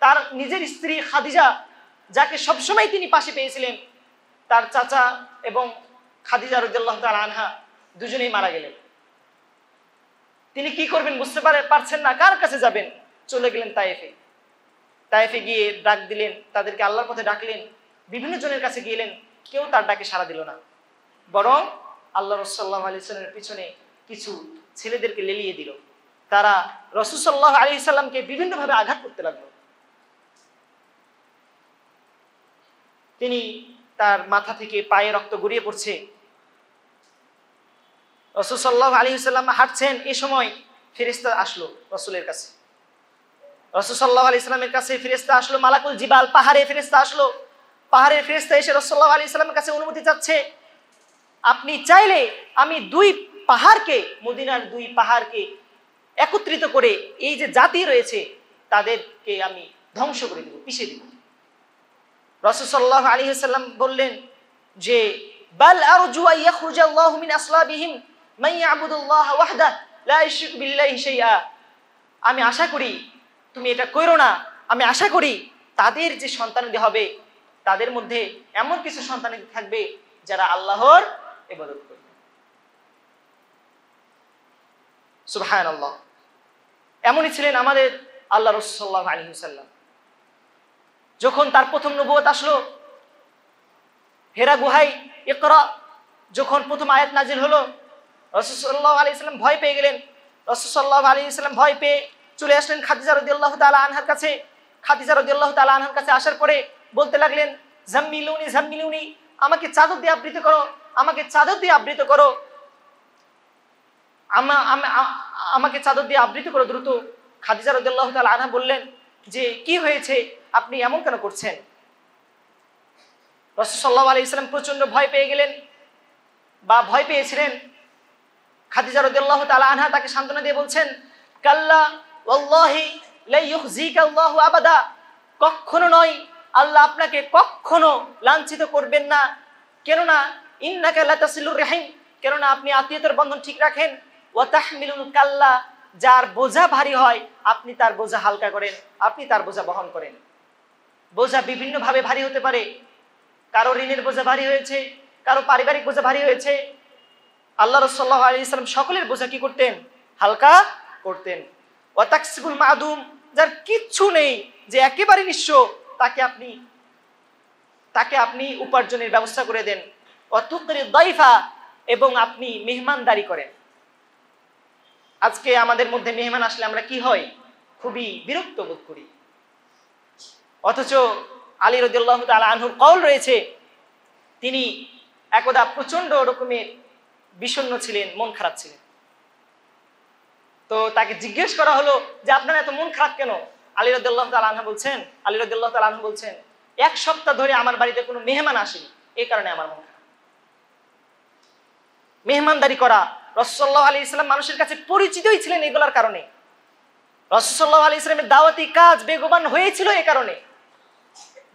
তার নিজের স্ত্রী খাদিজা, যাকে সবসময় তিনি পাশে পেয়েছিলেন, তার চাচা এবং খাদিজা রাদিয়াল্লাহু তাআলা আনহা দুজনেই মারা গেলেন। তিনি কি করবেন বুঝতে পারছেন না, কার কাছে যাবেন। চলে গেলেন তায়েফে গিয়ে ডাক দিলেন, তাদেরকে আল্লাহর পথে ডাকলেন, বিভিন্ন জনের কাছে গেলেন, কেউ তার ডাকে সাড়া দিল না। বরং আল্লাহ রাসূল সাল্লাল্লাহু আলাইহি ওয়াসাল্লামের পিছনে কিছু ছেলেদেরকে লেলিয়ে দিল। তারা রাসূল সাল্লাল্লাহু আলাইহি ওয়াসাল্লামকে বিভিন্নভাবে আঘাত করতে লাগলো। তিনি তার মাথা থেকে পায়ে রক্ত গড়িয়ে পড়ছে। রাসূল সাল্লাল্লাহু আলাইহি ওয়াসাল্লাম হাঁটছেন, এই সময় ফেরেশতা আসলো রাসূলের কাছে। রাসূল সাল্লাল্লাহু আলাইহি ওয়াসাল্লামের কাছে ফেরেশতা আসলো, মালাকুল জিবাল, পাহাড়ে ফেরেশতা আসলো। পাহাড়ের ফেরেশতা এসে রাসূল সাল্লাল্লাহু আলাইহি ওয়াসাল্লামের কাছে অনুমতি চাচ্ছে, আপনি চাইলে আমি মদিনার 2 পাহাড়কে একত্রিত করে এই যে জাতি রয়েছে তাদেরকে আমি ধ্বংস করে দেব, পিষে দেব। রাসূল সাল্লাল্লাহু আলাইহি ওয়াসাল্লাম বললেন যে বাল আরজু আন ইয়াখরুজা আল্লাহু মিন আসলাবিহিম মান ইয়াবুদুল্লাহ ওয়াহদাহু লা ইউশরিকু বিল্লাহি শাইআ। আমি আশা করি তুমি এটা কইরো না, আমি আশা করি তাদের যে সন্তানাদি হবে তাদের মধ্যে এমন কিছু সন্তানাদি থাকবে যারা আল্লাহর ইবাদত করবে। সুবহানাল্লাহ। এমনই ছিলেন আমাদের আল্লাহ রাসূল সাল্লাল্লাহু আলাইহি ওয়াসাল্লাম। যখন তার প্রথম নবুয়ত আসলো, হেরা গুহায় ইকরা যখন প্রথম আয়াত নাজিল হলো, রাসূল সাল্লাল্লাহু আলাইহি ওয়াসাল্লাম ভয় পেয়ে গেলেন। রাসূল সাল্লাল্লাহু আলাইহি ওয়াসাল্লাম ভয় পেয়ে চলে আসলেন খাদিজা রাদিয়াল্লাহু তাআলা আনহার কাছে। খাদিজা রাদিয়াল্লাহু তাআলা আনহার কাছে আসার পরে বলতে লাগলেন, জাম্মিলুনি জাম্মিলুনি, আমাকে চাদর দিয়ে আবৃত করো, আমাকে চাদর দিয়ে আবৃত করো, আমাকে চাদর দিয়ে আবৃত করো দ্রুত। খাদিজা রাদিয়াল্লাহু তাআলা আনহা বললেন যে কি হয়েছে, আপনি এমন কেন করছেন? রাসূল সাল্লাল্লাহু আলাইহি ওয়াসাল্লাম প্রচন্ড ভয় পেয়ে গেলেন বা ভয় পেয়েছিলেন। খাদিজা রাদিয়াল্লাহু তাআলা আনহা তাকে সান্ত্বনা দিয়ে বলছেন, কাল্লা ওয়াল্লাহি লা ইউখজিকা আল্লাহু আবাদা, কখনো নয়, আল্লাহ আপনাকে কখনো লাঞ্ছিত করবেন না। কেননা ইন্নাকা লাতাসিলুর রাহিম, কেননা আপনি আত্মীয়তার বন্ধন ঠিক রাখেন। ওয়া তাহমিলুল কাল্লা, যার বোঝা ভারী হয় আপনি তার বোঝা হালকা করেন, আপনি তার বোঝা বহন করেন। বোঝা বিভিন্নভাবে ভারী হতে পারে, কারো ঋণের বোঝা ভারী হয়েছে, কারো পারিবারিক বোঝা ভারী হয়েছে। আল্লাহ রাসূল সাল্লাল্লাহু আলাইহি ওয়াসাল্লাম সকলের বোঝা কি করতেন? হালকা করতেন। ওয়া তাকসিবুল মাদুম, যার কিচ্ছু নেই, যে একেবারে নিঃস্ব, তাকে আপনি উপার্জনের ব্যবস্থা করে দেন। ওয়া তুকরি দাইফা, এবং আপনি মেহমানদারি করেন। আজকে আমাদের মধ্যে মেহমান আসলে আমরা কি হয়? খুবই বিরক্ত বোধ করি। অথচ আলী রাদিয়াল্লাহু তাআলা আনহুর কওল রয়েছে, তিনি একদা প্রচন্ড রকমের বিষণ্ণ ছিলেন, মন খারাপ ছিলেন। তো তাকে জিজ্ঞেস করা হলো যে আপনার এত মন খারাপ কেন? আলী রাদিয়াল্লাহু তাআলা আনহু বলছেন 1 সপ্তাহ ধরে আমার বাড়িতে কোনো মেহমান আসেনি, এই কারণে আমার মন খারাপ। মেহমানদারি করা, রাসূল সাল্লাল্লাহু আলাইহি ওয়াসাল্লাম মানুষের কাছে পরিচিতই ছিলেন এগুলোর কারণে। রাসূল সাল্লাল্লাহু আলাইহি ওয়াসাল্লামের দাওয়াতি কাজ বেগবান হয়েছিল এই কারণে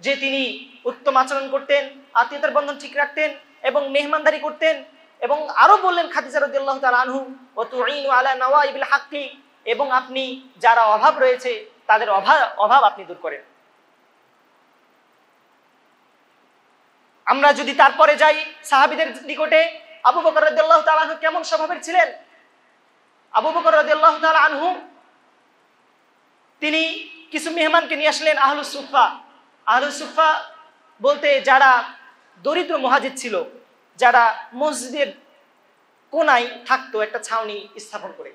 যে তিনি উত্তম আচরণ করতেন, আত্মীয়তার বন্ধন ঠিক রাখতেন এবং মেহমানদারি করতেন। এবং আরো বললেন খাদিজা রাদিয়াল্লাহু তাআলা আনহু, ওয়া তুঈনু আলা নওয়াইবিল হাক্কি, এবং আপনি যারা অভাব রয়েছে তাদের অভাব আপনি দূর করেন। আমরা যদি তারপরে যাই সাহাবীদের নিকটে, আবু বকর রাদিয়াল্লাহু তাআলা আনহু কেমন স্বভাবের ছিলেন? আবু বকর রাদিয়াল্লাহু তাআলা আনহু তিনি কিছু মেহমানকে নিয়ে আসলেন আহলুস সুফফা। আহলুস সুফফা বলতে যারা দরিদ্র মুহাজির ছিল, যারা মসজিদের কোনায় থাকতো একটা ছাউনি স্থাপন করে,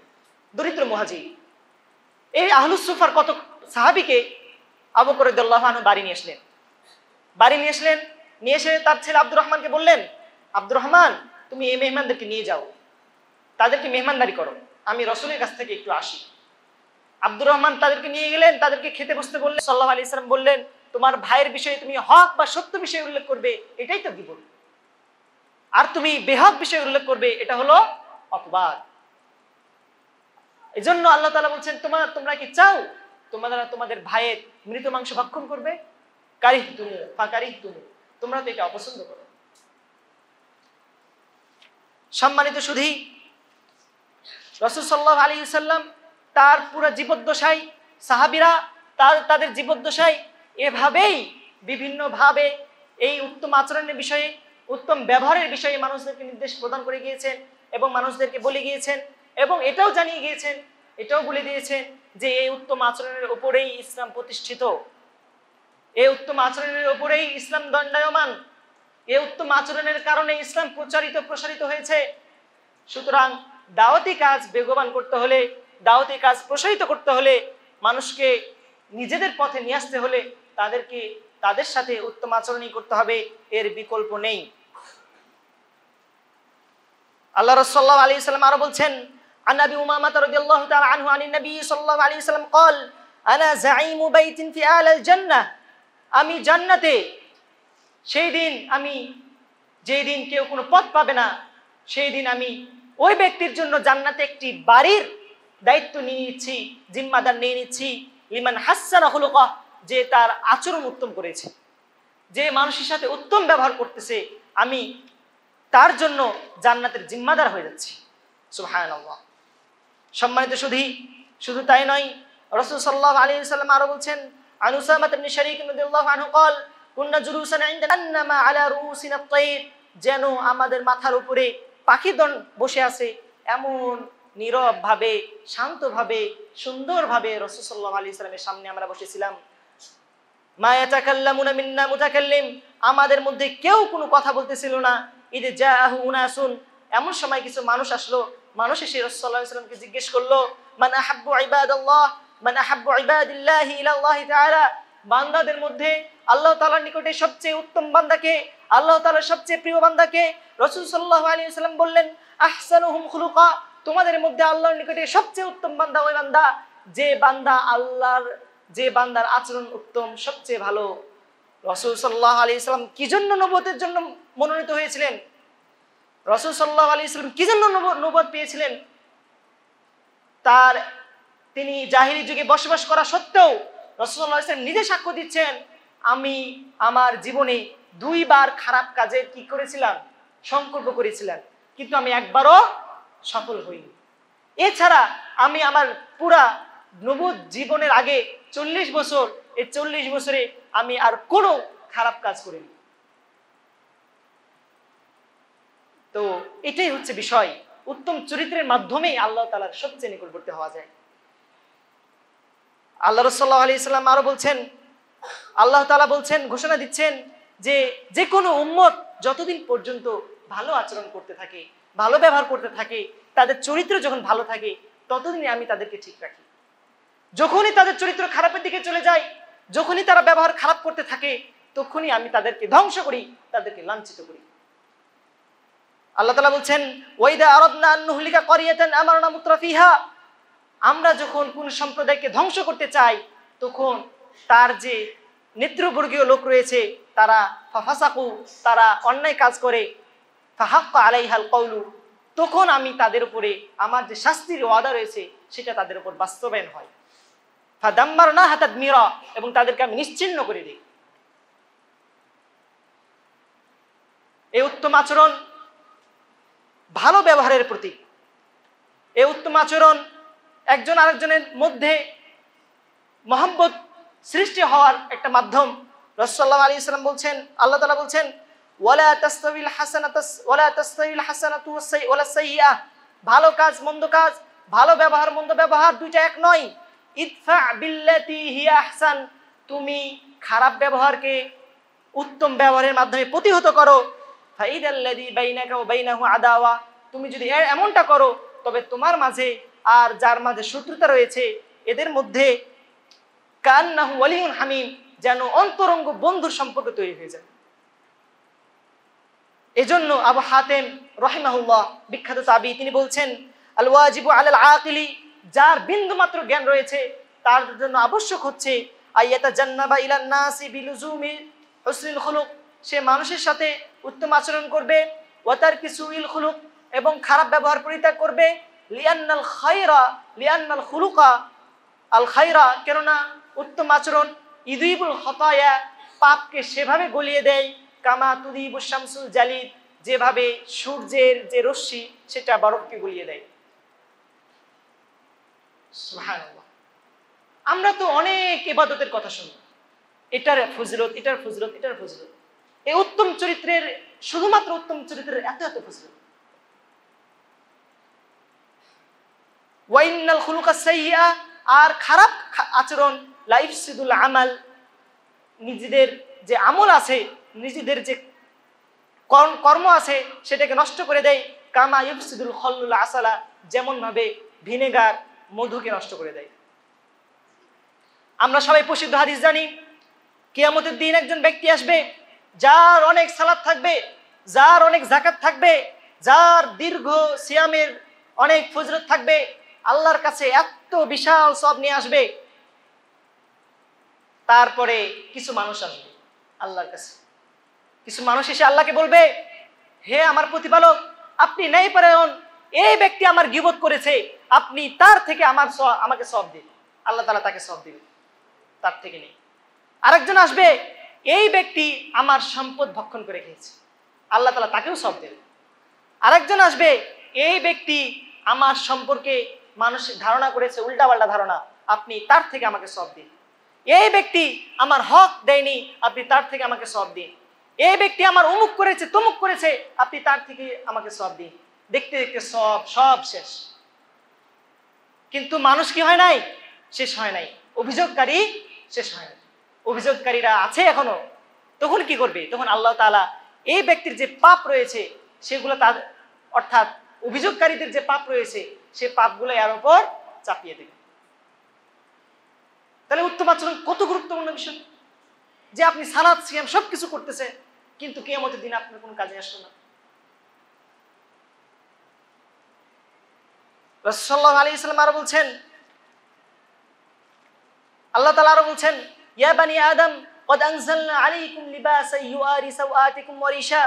দরিদ্র মুহাজির। এই আহলুস সুফফার কত সাহাবীকে আবু বকর রাদিয়াল্লাহু আনহু বাড়ি নিয়ে আসলেন। নিয়ে এসে তার ছেলে আব্দুর রহমানকে বললেন, আব্দুর রহমান, তুমি এই মেহমানদেরকে নিয়ে যাও, তাদেরকে মেহমানদারি করো, আমি রাসূলের কাছ থেকে একটু আসি। আব্দুর রহমান তাদেরকে নিয়ে গেলেন, তাদেরকে খেতে বসতে বললেন। সাল্লাল্লাহু আলাইহি ওয়াসাল্লাম বললেন, তোমার ভাইয়ের বিষয়ে তুমি হক বা সত্য বিষয়ে উল্লেখ করবে, এটাই তো গীবত, আর তুমি বেহক বিষয়ে উল্লেখ করবে, এটা হলো অপবাদ। এজন্য আল্লাহ তাআলা বলছেন, তোমরা কি চাও তোমাদের ভাইয়ের মৃত মাংস ভক্ষণ করবে? কারিহতুমু ফাকারিহতুমু, তোমরা তো এটা অপছন্দ করো। সম্মানিত সুধী, রাসূল সাল্লাল্লাহু আলাইহি ওয়াসাল্লাম তার পুরো জীবদ্দশায়, সাহাবীরা তাদের জীবদ্দশায় এভাবেই বিভিন্নভাবে এই উত্তম আচরণের বিষয়ে, উত্তম ব্যবহারের বিষয়ে মানুষদেরকে নির্দেশ প্রদান করে গিয়েছেন এবং মানুষদেরকে বলে গিয়েছেন এবং এটাও জানিয়ে গিয়েছেন, এটাও বলে দিয়েছেন যে এই উত্তম আচরণের উপরেই ইসলাম প্রতিষ্ঠিত, এই উত্তম আচরণের উপরেই ইসলাম দণ্ডায়মান, এই উত্তম আচরণের কারণে ইসলাম প্রসারিত হয়েছে। সুতরাং দাওয়াতি কাজ বেগবান করতে হলে, দাওয়াতি কাজ প্রসারিত করতে হলে, মানুষকে নিজেদের পথে নিয়ে আসতে হলে তাদের সাথে উত্তম আচরণই করতে হবে, এর বিকল্প নেই। আল্লাহ রাসূল সাল্লাল্লাহু আলাইহি ওয়াসাল্লাম আরো বলছেন, আন আবি উমামা রাদিয়াল্লাহু তাআলা আনহু আনিন নবী সাল্লাল্লাহু আলাইহি ওয়াসাল্লাম قال انا زعيم بيت في اعلى الجنه, আমি জান্নাতে সেই দিন, যেই দিন কেউ কোনো পথ পাবে না, সেই দিন আমি ওই ব্যক্তির জন্য জান্নাতে একটি বাড়ির দায়িত্ব নিয়ে নিচ্ছি, জিম্মাদার নিয়ে নিচ্ছি, লিমান হাসানা খুলুকাহ, যে তার আচরণ উত্তম করেছে, যে মানুষের সাথে উত্তম ব্যবহার করতেছে, আমি তার জন্য জান্নাতের জিম্মাদার হয়ে যাচ্ছি। সুবহানাল্লাহ। সম্মানিত সুধী, শুধু তাই নয়, রাসূল সাল্লাল্লাহু আলাইহি ওয়াসাল্লাম আরো বলছেন, আন উসামা ইবনে শারীক রাদিয়াল্লাহু আনহু قال কুননা জুলুসান ইনদা আন্নামা আলা রুসিনা আত-তায়র, যেন আমাদের মাথার উপরে পাখিগণ বসে আছে, এমন নীরব ভাবে, শান্তভাবে, সুন্দরভাবে রাসূল সাল্লাল্লাহু আলাইহি ওয়াসাল্লামের সামনে আমরা বসেছিলাম। মা ইয়াতাকাল্লামুনা মিন্না মুতাকাল্লিম, আমাদের মধ্যে কেউ কোনো কথা বলতেছিল না। ইদ জাআহু উনাসুন, এমন সময় কিছু মানুষ আসলো, মানুষ এসে রাসূল সাল্লাল্লাহু আলাইহি ওয়াসাল্লামকে জিজ্ঞেস করলো, মান আহাব্বু ইবাদাল্লাহ, মান আহাব্বু ইবাদিল্লাহি ইলাল্লাহি তাআলা, বান্দাদের মধ্যে আল্লাহ তাআলার নিকটে সবচেয়ে উত্তম বান্দাকে, আল্লাহ তাআলার সবচেয়ে প্রিয় বান্দাকে? রাসূল সাল্লাল্লাহু আলাইহি ওয়াসাল্লাম বললেন, আহসানুহুম খুলুকা, তোমাদের মধ্যে আল্লাহর নিকটে সবচেয়ে উত্তম বান্দা ওই বান্দা যে বান্দার আচরণ উত্তম, সবচেয়ে ভালো। রাসূল সাল্লাল্লাহু আলাইহি ওয়াসাল্লাম কি জন্য নবুয়তের জন্য মনোনীত হয়েছিলেন? রাসূল সাল্লাল্লাহু আলাইহি ওয়াসাল্লাম কি জন্য নবুয়ত পেয়েছিলেন? তিনি জাহিলি যুগে বসবাস করা সত্ত্বেও রাসূল সাল্লাল্লাহু আলাইহি ওয়াসাল্লাম নিজে সাক্ষ্য দিচ্ছেন, আমি আমার জীবনে 2 বার খারাপ কাজে কি করেছিলাম? সংকল্প করেছিলাম, কিন্তু আমি একবারও সফল হইনি। এছাড়া আমি আমার পুরা নবুয়ত জীবনের আগে 40 বছর, এই 40 বছরে আমি আর কোনো খারাপ কাজ করিনি। তো এটাই হচ্ছে বিষয়, উত্তম চরিত্রের মাধ্যমেই আল্লাহ তাআলার সবচেয়ে নিকটবর্তী হওয়া যায়। আল্লাহ রাসূল সাল্লাল্লাহু আলাইহি ওয়াসাল্লাম আরো বলছেন, আল্লাহ তাআলা বলছেন, ঘোষণা দিচ্ছেন যে কোনো উম্মত যতদিন পর্যন্ত ভালো আচরণ করতে থাকে, ভালো ব্যবহার করতে থাকে, তাদের চরিত্র যখন ভালো থাকে, ততদিনই আমি তাদেরকে ঠিক রাখি। যখনই তাদের চরিত্র খারাপের দিকে চলে যায়, যখনই তারা ব্যবহার খারাপ করতে থাকে, তখনই আমি তাদেরকে ধ্বংস করি, তাদেরকে লাঞ্ছিত করি। আল্লাহ তাআলা বলছেন, ওয়াইদা আরাদনা আন নুহলিকা ক্বরিয়াতান আমারনা মুত্রাফিহা, আমরা যখন কোন সম্প্রদায়কে ধ্বংস করতে চাই, তখন তার যে নেতৃবর্গীয় লোক রয়েছে তারা ফাফাসাকু, তারা অন্যায় কাজ করে, ফাহাক্কা আলাইহাল কওলু, তখন আমি তাদের উপরে আমার যে শাস্তির ওয়াদা রয়েছে সেটা তাদের উপর বাস্তবায়ন হয়। ফাদাম্মারনাহা তাদমিরা, এবং তাদেরকে আমি নিশ্চিহ্ন করে দিই। এই উত্তম আচরণ ভালো ব্যবহারের প্রতীক। এই উত্তম আচরণ একজন আরেকজনের মধ্যে মহব্বত সৃষ্টি হওয়ার একটা মাধ্যম। রাসূল সাল্লাল্লাহু আলাইহি ওয়াসাল্লাম বলছেন, আল্লাহ তাআলা বলছেন, ওয়ালা তাসতাবিল হাসানাতু ওয়ালা সাইয়্যা, ভালো কাজ মন্দ কাজ, ভালো ব্যবহার মন্দ ব্যবহার দুইটা এক নয়। ইদফা বিল্লাতি হিয়া আহসান, তুমি খারাপ ব্যবহারকে উত্তম ব্যবহারের মাধ্যমে প্রতিহত করো। ফাইদাল্লাযী বাইনাকা ওয়া বাইনাহু আদাওয়া, তুমি যদি এমনটা করো, তবে তোমার মাঝে আর যার মাঝে শত্রুতা রয়েছে এদের মধ্যে কান্নাহু ওয়ালিয়ুন হামিম, যেন অন্তরঙ্গ বন্ধুর সম্পর্ক তৈরি হয়ে যায়। এজন্য আবু হাতেম রাহিমাহুল্লাহ, বিখ্যাত তাবী, তিনি বলছেন, আল ওয়াজিবু আলাল আকিলি, যার বিন্দু মাত্র জ্ঞান রয়েছে তার জন্য আবশ্যক হচ্ছে আইয়াতা জান্নাবা ইলান নাসি বিলুজুমি হুসনিল খুলুক, সে মানুষের সাথে উত্তম আচরণ করবে, ওয়া তারকি সুইল খুলুক, এবং খারাপ ব্যবহার পরিত্যাগ করবে, লিআন্নাল খুলুকা আল খায়রা, কেননা উত্তম আচরণ ইযিবুল খতায়া, পাপকে সেভাবে গলিয়ে দেয়, কামা তুদিবুশ শামসুল জালিদ, যেভাবে সূর্যের যে রশ্মি সেটা বরফকে গলিয়ে দেয়। সুবহানাল্লাহ। আমরা তো অনেক ইবাদতের কথা শুনি, এটার ফজিলত, এটার ফজিলত, এটার ফজিলত। এই উত্তম চরিত্রের, শুধুমাত্র উত্তম চরিত্রের এত এত ফজিলত। ওয়াইনাল খুলুকাস সাইয়্যা, আর খারাপ আচরণ, লাইফসিদুল আমাল, নিজেদের যে আমল আছে, নিজেদের যে কর্ম আছে সেটাকে নষ্ট করে দেয়। কামা ইফসিদুল খল্লুল আসালা, যেমন ভাবে ভিনেগার মধুকে নষ্ট করে দেয়। আমরা সবাই প্রসিদ্ধ হাদিস জানি, কিয়ামতের দিন একজন ব্যক্তি আসবে যার অনেক সালাত থাকবে, যার অনেক যাকাত থাকবে, যার দীর্ঘ সিয়ামের অনেক ফজিলত থাকবে, আল্লাহর কাছে এত বিশাল সব নিয়ে আসবে। তারপরে কিছু মানুষ আসবে আল্লাহর কাছে, কিছু মানুষ এসে আল্লাহকে বলবে, হে আমার প্রতিপালক, আপনি ন্যায়পরায়ণ, এই ব্যক্তি আমার গীবত করেছে, আপনি তার থেকে আমাকে সওয়াব দিন। আল্লাহ তাআলা তাকে সওয়াব দিবেন, তার থেকে নেই। আরেকজন আসবে, এই ব্যক্তি আমার সম্পদ ভক্ষণ করে খেয়েছে, আল্লাহ তাআলা তাকেও সওয়াব দেবেন। আরেকজন আসবে, এই ব্যক্তি আমার সম্পর্কে মানসিক ধারণা করেছে, উল্টাপাল্টা ধারণা, আপনি তার থেকে আমাকে সওয়াব দিন। এই ব্যক্তি আমার হক দেয়নি, আপনি তার থেকে আমাকে সওয়াব দিন। এই ব্যক্তি আমার অমুক করেছে, তমুক করেছে, আপনি তার থেকে আমাকে সওয়াব দিন। দেখতে দেখতে সব শেষ, কিন্তু মানুষ কি হয় নাই? শেষ হয় নাই। অভিযোগকারী শেষ হয় নাই, অভিযোগকারীরা আছে এখনো। তখন কি করবে? তখন আল্লাহ তাআলা এই ব্যক্তির যে পাপ রয়েছে সেগুলো তার, অর্থাৎ অভিযোগকারীদের যে পাপ রয়েছে সে পাপগুলো এর উপর চাপিয়ে দেবে। তাহলে উত্তম আচরণ কত গুরুত্বপূর্ণ বিষয়, যে আপনি সালাত সিয়াম সবকিছু করতেছেন কিন্তু কিয়ামতের দিন আপনার কোনো কাজে আসলো না। রাসূল সাল্লাল্লাহু আলাইহি ওয়াসাল্লাম আরো বলছেন, আল্লাহ তাআলা আরো বলছেন, ইয়া বানি আদম قد انزلنا عليكم لباسا يواري سوآتكم وريشا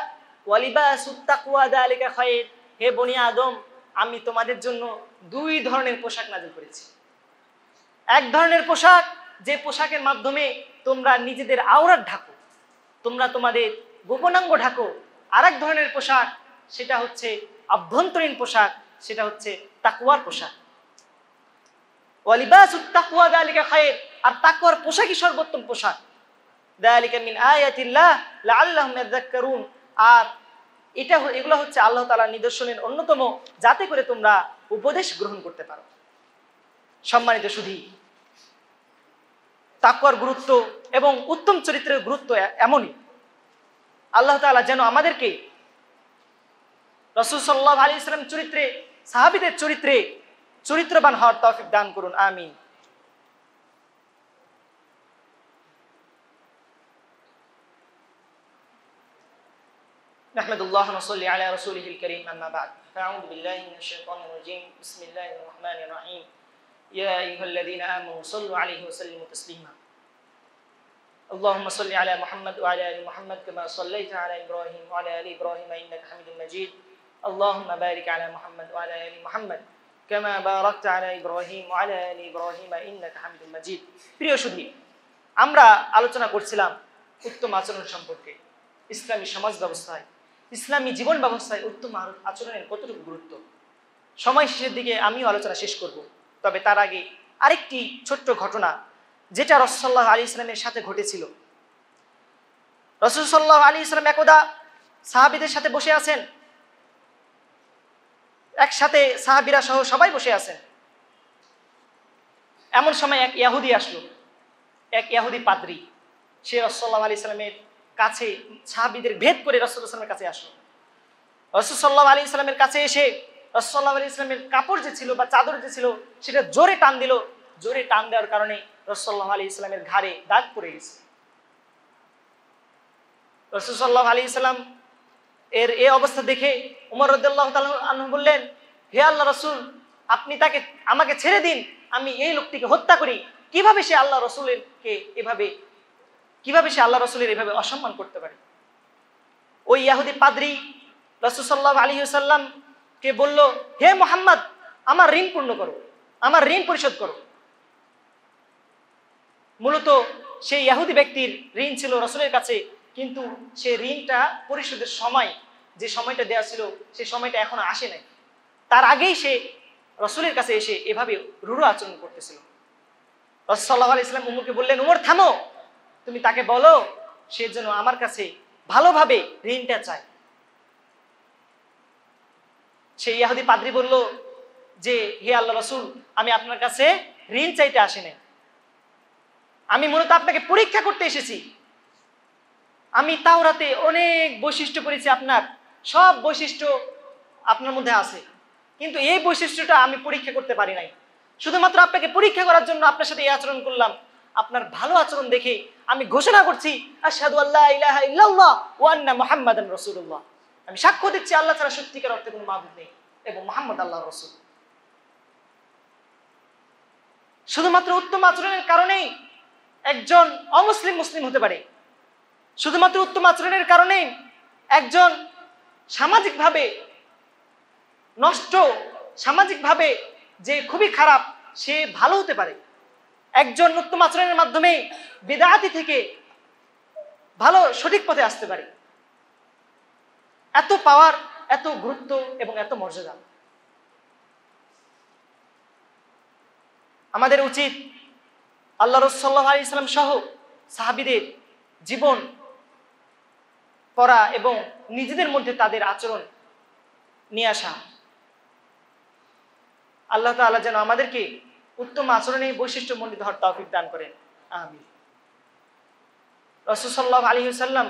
ولباس التقوى ذلك خير। হে বনি আদম, আমি তোমাদের জন্য দুই ধরনের পোশাক নাযিল করেছি। এক ধরনের পোশাক, যে পোশাকের মাধ্যমে তোমরা নিজেদের আওরাত ঢাকো, তোমরা তোমাদের গোপনাঙ্গ ঢাকো। আরেক ধরনের পোশাক, সেটা হচ্ছে আভ্যন্তরীণ পোশাক, সেটা হচ্ছে তাকওয়ার পোশাক। ওয়ালিবাসুত তাকওয়া যালিকা খায়র, আর তাকওয়ার পোশাকই সর্বোত্তম পোশাক। যালিকা মিন আয়াতিল্লাহ লাআল্লাহুম ইয়াযাক্কারুন, আর এগুলো হচ্ছে আল্লাহ তাআলার নিদর্শনের অন্যতম, যাতে করে তোমরা উপদেশ গ্রহণ করতে পারো। সম্মানিত সুধী, তাকওয়ার গুরুত্ব এবং উত্তম চরিত্রের গুরুত্ব এমনই, আল্লাহ তাআলা যেন আমাদেরকে রাসূল সাল্লাল্লাহু আলাইহি ওয়াসাল্লাম চরিত্রে, সাহাবীদের চরিত্রে চরিত্রবান হওয়ার তৌফিক দান করুন, আমিন। নাহমাদুল্লাহ ওয়া নুসাল্লি আলা রাসূলিহিল কারীম, আম্মা বা'দ। আউযু বিল্লাহি মিনাশ শাইতানির রাজীম, বিসমিল্লাহির রহমানির রহিম। ইয়া আইয়ুহাল্লাযীনা আমানু সাল্লু আলাইহি ওয়া সাল্লিমু তাসলিমা। আল্লাহুম্মা সাল্লি আলা মুহাম্মাদ ওয়া আলা আলি মুহাম্মাদ কামা সাল্লাইতা আলা ইব্রাহিম ওয়া আলা আলি ইব্রাহিম ইন্নাকা হামিদুম মাজিদ। আল্লাহুম্মা বারিক আলা মুহাম্মাদ ওয়া আলা আলি মুহাম্মাদ কামা বারাকতা আলা ইব্রাহিম ওয়া আলা আলি ইব্রাহিম ইন্নাকা হামিদুম মাজিদ। প্রিয় সুধী, আমরা আলোচনা করছিলাম উত্তম আচরণ সম্পর্কে। ইসলামী সমাজ ব্যবস্থায়, ইসলামী জীবন ব্যবস্থায় উত্তম আচরণের কতটুকু গুরুত্ব। সময় শেষের দিকে আমিও আলোচনা শেষ করব, তবে তার আগে আরেকটি ছোট্ট ঘটনা, যেটা রাসূল সাল্লাল্লাহু আলাইহি ওয়াসাল্লামের সাথে ঘটেছিল। রাসূল সাল্লাল্লাহু আলাইহি ওয়াসাল্লাম একদা সাহাবীদের সাথে বসে আছেন, একসাথে সাহাবীরা সহ সবাই বসে আছেন। এমন সময় এক ইহুদি আসলো, এক ইহুদি পাদ্রী। সে রাসূল সাল্লাল্লাহু আলাইহি ওয়াসাল্লামের কাছে, সাহাবীদের ভেদ করে রাসূল সাল্লাল্লাহু আলাইহি ওয়াসাল্লামের কাছে আসলো। রাসূল সাল্লাল্লাহু আলাইহি ওয়াসাল্লামের কাছে এসে রাসূল সাল্লাল্লাহু আলাইহি ওয়াসাল্লামের কাপড় যে ছিল বা চাদর যে ছিল সেটা জোরে টান দিল। জোরে টান দেওয়ার কারণে রাসূল সাল্লাল্লাহু আলাইহি ওয়াসাল্লামের ঘাড়ে দাগ পড়ে গেছে। রাসূল সাল্লাল্লাহু আলাইহি ওয়াসাল্লাম এর এই অবস্থা দেখে ওমর রাদিয়াল্লাহু তাআলা আনহু বললেন, হে আল্লাহর রাসূল, আপনি আমাকে ছেড়ে দিন, আমি এই লোকটিকে হত্যা করি। কিভাবে সে আল্লাহ রাসূলের এভাবে অসম্মান করতে পারে? ওই ইহুদি পাদ্রী রাসূল সাল্লাল্লাহু আলাইহি ওয়াসাল্লামকে বলল, হে মুহাম্মদ, আমার ঋণ পূর্ণ করো, আমার ঋণ পরিশোধ করো। মূলত সেই ইহুদি ব্যক্তির ঋণ ছিল রাসূলের কাছে কিন্তু সে ঋণটা পরিশোধের সময়, যে সময়টা দেওয়া ছিল সেই সময়টা এখনো আসে নাই। তার আগেই সে রসুলের কাছে এসে এভাবে রূঢ় আচরণ করতেছিল। রাসূল সাল্লাল্লাহু আলাইহি ওয়াসাল্লাম উমরকে বললেন, উমর থামো, তুমি তাকে বলো সে যেন আমার কাছে ভালোভাবে ঋণটা চায়। সেই ইহুদি পাদ্রী বলল যে, হে আল্লাহ রাসূল, আমি আপনার কাছে ঋণ চাইতে আসি নাই, আমি মূলত আপনাকে পরীক্ষা করতে এসেছি। আমি তাওরাতে অনেক বৈশিষ্ট্য পড়েছি, আপনার সব বৈশিষ্ট্য আপনার মধ্যে আছে, কিন্তু এই বৈশিষ্ট্যটা আমি পরীক্ষা করতে পারি নাই। শুধুমাত্র আপনাকে পরীক্ষা করার জন্য আপনার সাথে এই আচরণ করলাম। আপনার ভালো আচরণ দেখে আমি ঘোষণা করছি, আশহাদু আল্লা ইলাহা ইল্লাল্লাহ ওয়া আন্না মুহাম্মাদান রাসূলুল্লাহ, আমি সাক্ষ্য দিচ্ছি আল্লাহ ছাড়া সত্যিকার অর্থে কোনো মাবুদ নেই এবং মুহাম্মদ আল্লাহর রাসূল। শুধুমাত্র উত্তম আচরণের কারণেই একজন অমুসলিম মুসলিম হতে পারে। শুধুমাত্র উত্তম আচরণের কারণেই একজন সামাজিকভাবে নষ্ট, সামাজিকভাবে যে খুবই খারাপ, সে ভালো হতে পারে। একজন উত্তম আচরণের মাধ্যমে বিদআতি থেকে ভালো সঠিক পথে আসতে পারে। এত পাওয়ার, এত গুরুত্ব এবং এত মর্যাদা। আমাদের উচিত আল্লাহ রাসূল সাল্লাল্লাহু আলাইহি ওয়াসাল্লাম সহ সাহাবীদের জীবন পড়া এবং নিজেদের মধ্যে তাদের আচরণ নিয়ে আসা। আল্লাহ তাআলা যেন আমাদেরকে উত্তম আচরণের বৈশিষ্ট্যমণ্ডিত হওয়ার তৌফিক দান করেন, আমিন। রাসূল সাল্লাল্লাহু আলাইহি ওয়াসাল্লাম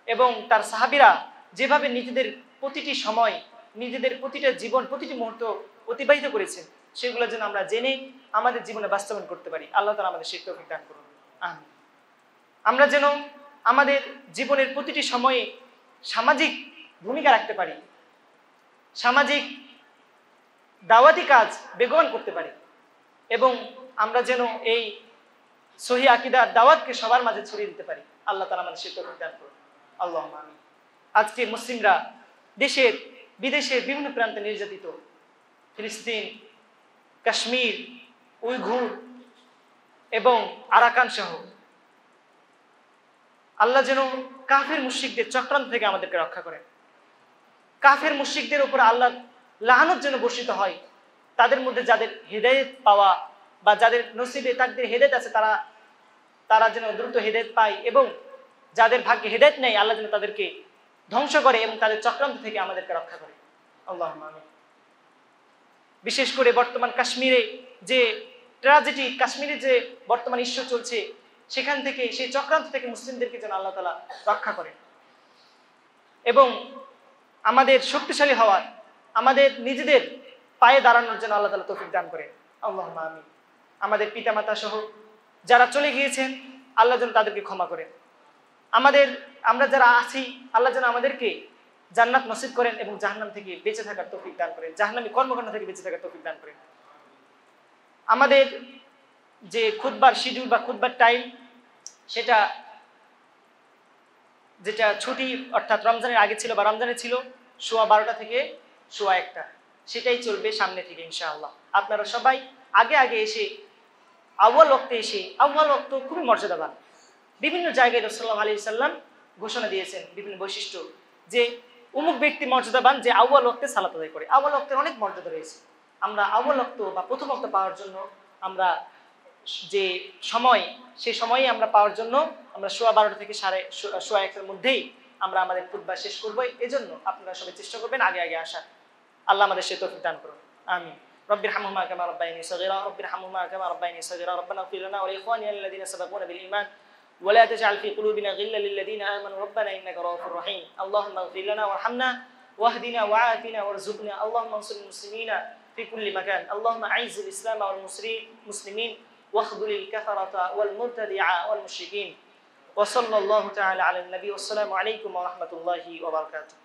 এবং তার সাহাবীরা যেভাবে নিজেদের প্রতিটি সময়, নিজেদের প্রতিটা জীবন, প্রতিটি মুহূর্ত অতিবাহিত করেছেন, সেগুলো যেন আমরা জেনে আমাদের জীবনে বাস্তবায়ন করতে পারি। আল্লাহ তাআলা আমাদের সেই তৌফিক দান করুন, আমিন। আমরা যেন আমাদের জীবনের প্রতিটি সময়ে সামাজিক ভূমিকা রাখতে পারি, সামাজিক দাওয়াতি কাজ বেগবান করতে পারি, এবং আমরা যেন এই সহি আকীদার দাওয়াতকে সবার মাঝে ছড়িয়ে দিতে পারি। আল্লাহ তাআলা আমাদের সেই তৌফিক দান করুন, আল্লাহুম্মা আমিন। আজকে মুসলিমরা দেশের বিদেশের বিভিন্ন প্রান্তে নির্যাতিত, ফিলিস্তিন, কাশ্মীর, উইঘুর এবং আরাকান সহ। আল্লাহ যেন কাফের মুশরিকদের চক্রান্ত থেকে আমাদেরকে রক্ষা করেন। কাফের মুশরিকদের উপর আল্লাহ লানত যেন বর্ষিত হয়। তাদের মধ্যে যাদের হিদায়াত পাওয়া বা যাদের নসিবে তাকদীরে হিদায়াত আছে, তারা যেন দ্রুত হিদায়াত পায়, এবং যাদের ভাগ্যে হিদায়াত নেই, আল্লাহ যেন তাদেরকে ধ্বংস করে এবং তাদের চক্রান্ত থেকে আমাদেরকে রক্ষা করে, আল্লাহুম্মা আমিন। বিশেষ করে বর্তমান কাশ্মীরে যে ট্র্যাজেডি, কাশ্মীরে যে বর্তমান ইস্যু চলছে, সেখান থেকে, সেই চক্রান্ত থেকে মুসলিমদেরকে যেন আল্লাহ তাআলা রক্ষা করেন, এবং আমাদের শক্তিশালী হওয়ার, আমাদের নিজেদের পায়ে দাঁড়ানোর জন্য আল্লাহ তাআলা তৌফিক দান করেন, আল্লাহুম্মা আমিন। আমাদের পিতামাতা সহ যারা চলে গিয়েছেন, আল্লাহ যেন তাদেরকে ক্ষমা করেন। আমরা যারা আছি, আল্লাহ যেন আমাদেরকে জান্নাত নসিব করেন এবং জাহান্নাম থেকে বেঁচে থাকার তৌফিক দান করেন, জাহান্নামী কর্মকাণ্ড থেকে বেঁচে থাকার তৌফিক দান করেন। আমাদের যে খুতবার শিডিউল বা খুতবার টাইম, যেটা ছুটি অর্থাৎ রমজানের আগে ছিল বা রমজানে ছিল 12:15 থেকে 1:00, সেটাই চলবে সামনে থেকে ইনশাআল্লাহ। আপনারা সবাই আগে আগে এসে আউয়াল ওয়াক্তে এসে, আউয়াল ওয়াক্ত খুবই মর্যাদাবান। বিভিন্ন জায়গায় রাসূল সাল্লাল্লাহু আলাইহি ওয়াসাল্লাম ঘোষণা দিয়েছেন বিভিন্ন বৈশিষ্ট্য, যে অমুক ব্যক্তি মর্যাদাবান যে আউয়াল ওয়াক্তে সালাত আদায় করে। আউয়াল ওয়াক্তের অনেক মর্যাদা রয়েছে। আমরা আউয়াল ওয়াক্ত বা প্রথম ওয়াক্ত পাওয়ার জন্য, আমরা যে সময়, সেই সময়ই আমরা পাওয়ার জন্য আমরা 12:15 থেকে 1:15 মধ্যেই আমরা আমাদের খুতবা শেষ করবো। এজন্য আপনারা সবাই চেষ্টা করবেন আগে আগে আসা। আল্লাহ আমাদের সেই তৌফিক দান করুন, আমিন। রব্বিরহামহুমা কামা রাব্বায়ানি সগীরা, রব্বিরহামহুমা কামা রাব্বায়ানি সগীরা, রব্বানা ইগফির লানা ওয়া লিইখওয়ানিনা আল্লাযীনা সাবাকুনা বিল ঈমান ওয়া লা তাজআল ফী কুলুবিনা গিল্লাল লিল্লাযীনা আমানু রব্বানা ইন্নাকা রাউফুর রহিম। আল্লাহুম্মা ইগফির লানা ওয়ারহামনা ওয়াহদিনা ওয়াআফিনা ওয়ারযুকনা। আল্লাহুম্মা আনসুরিল মুসলিমিনা ফী কুল্লি মাকান। আল্লাহুম্মা আইযিল ইসলাম ওয়াল মুসলিমিন واخذل الكفرة والمبتدع والمشركين وصلى الله تعالى على النبي والسلام عليكم ورحمة الله وبركاته.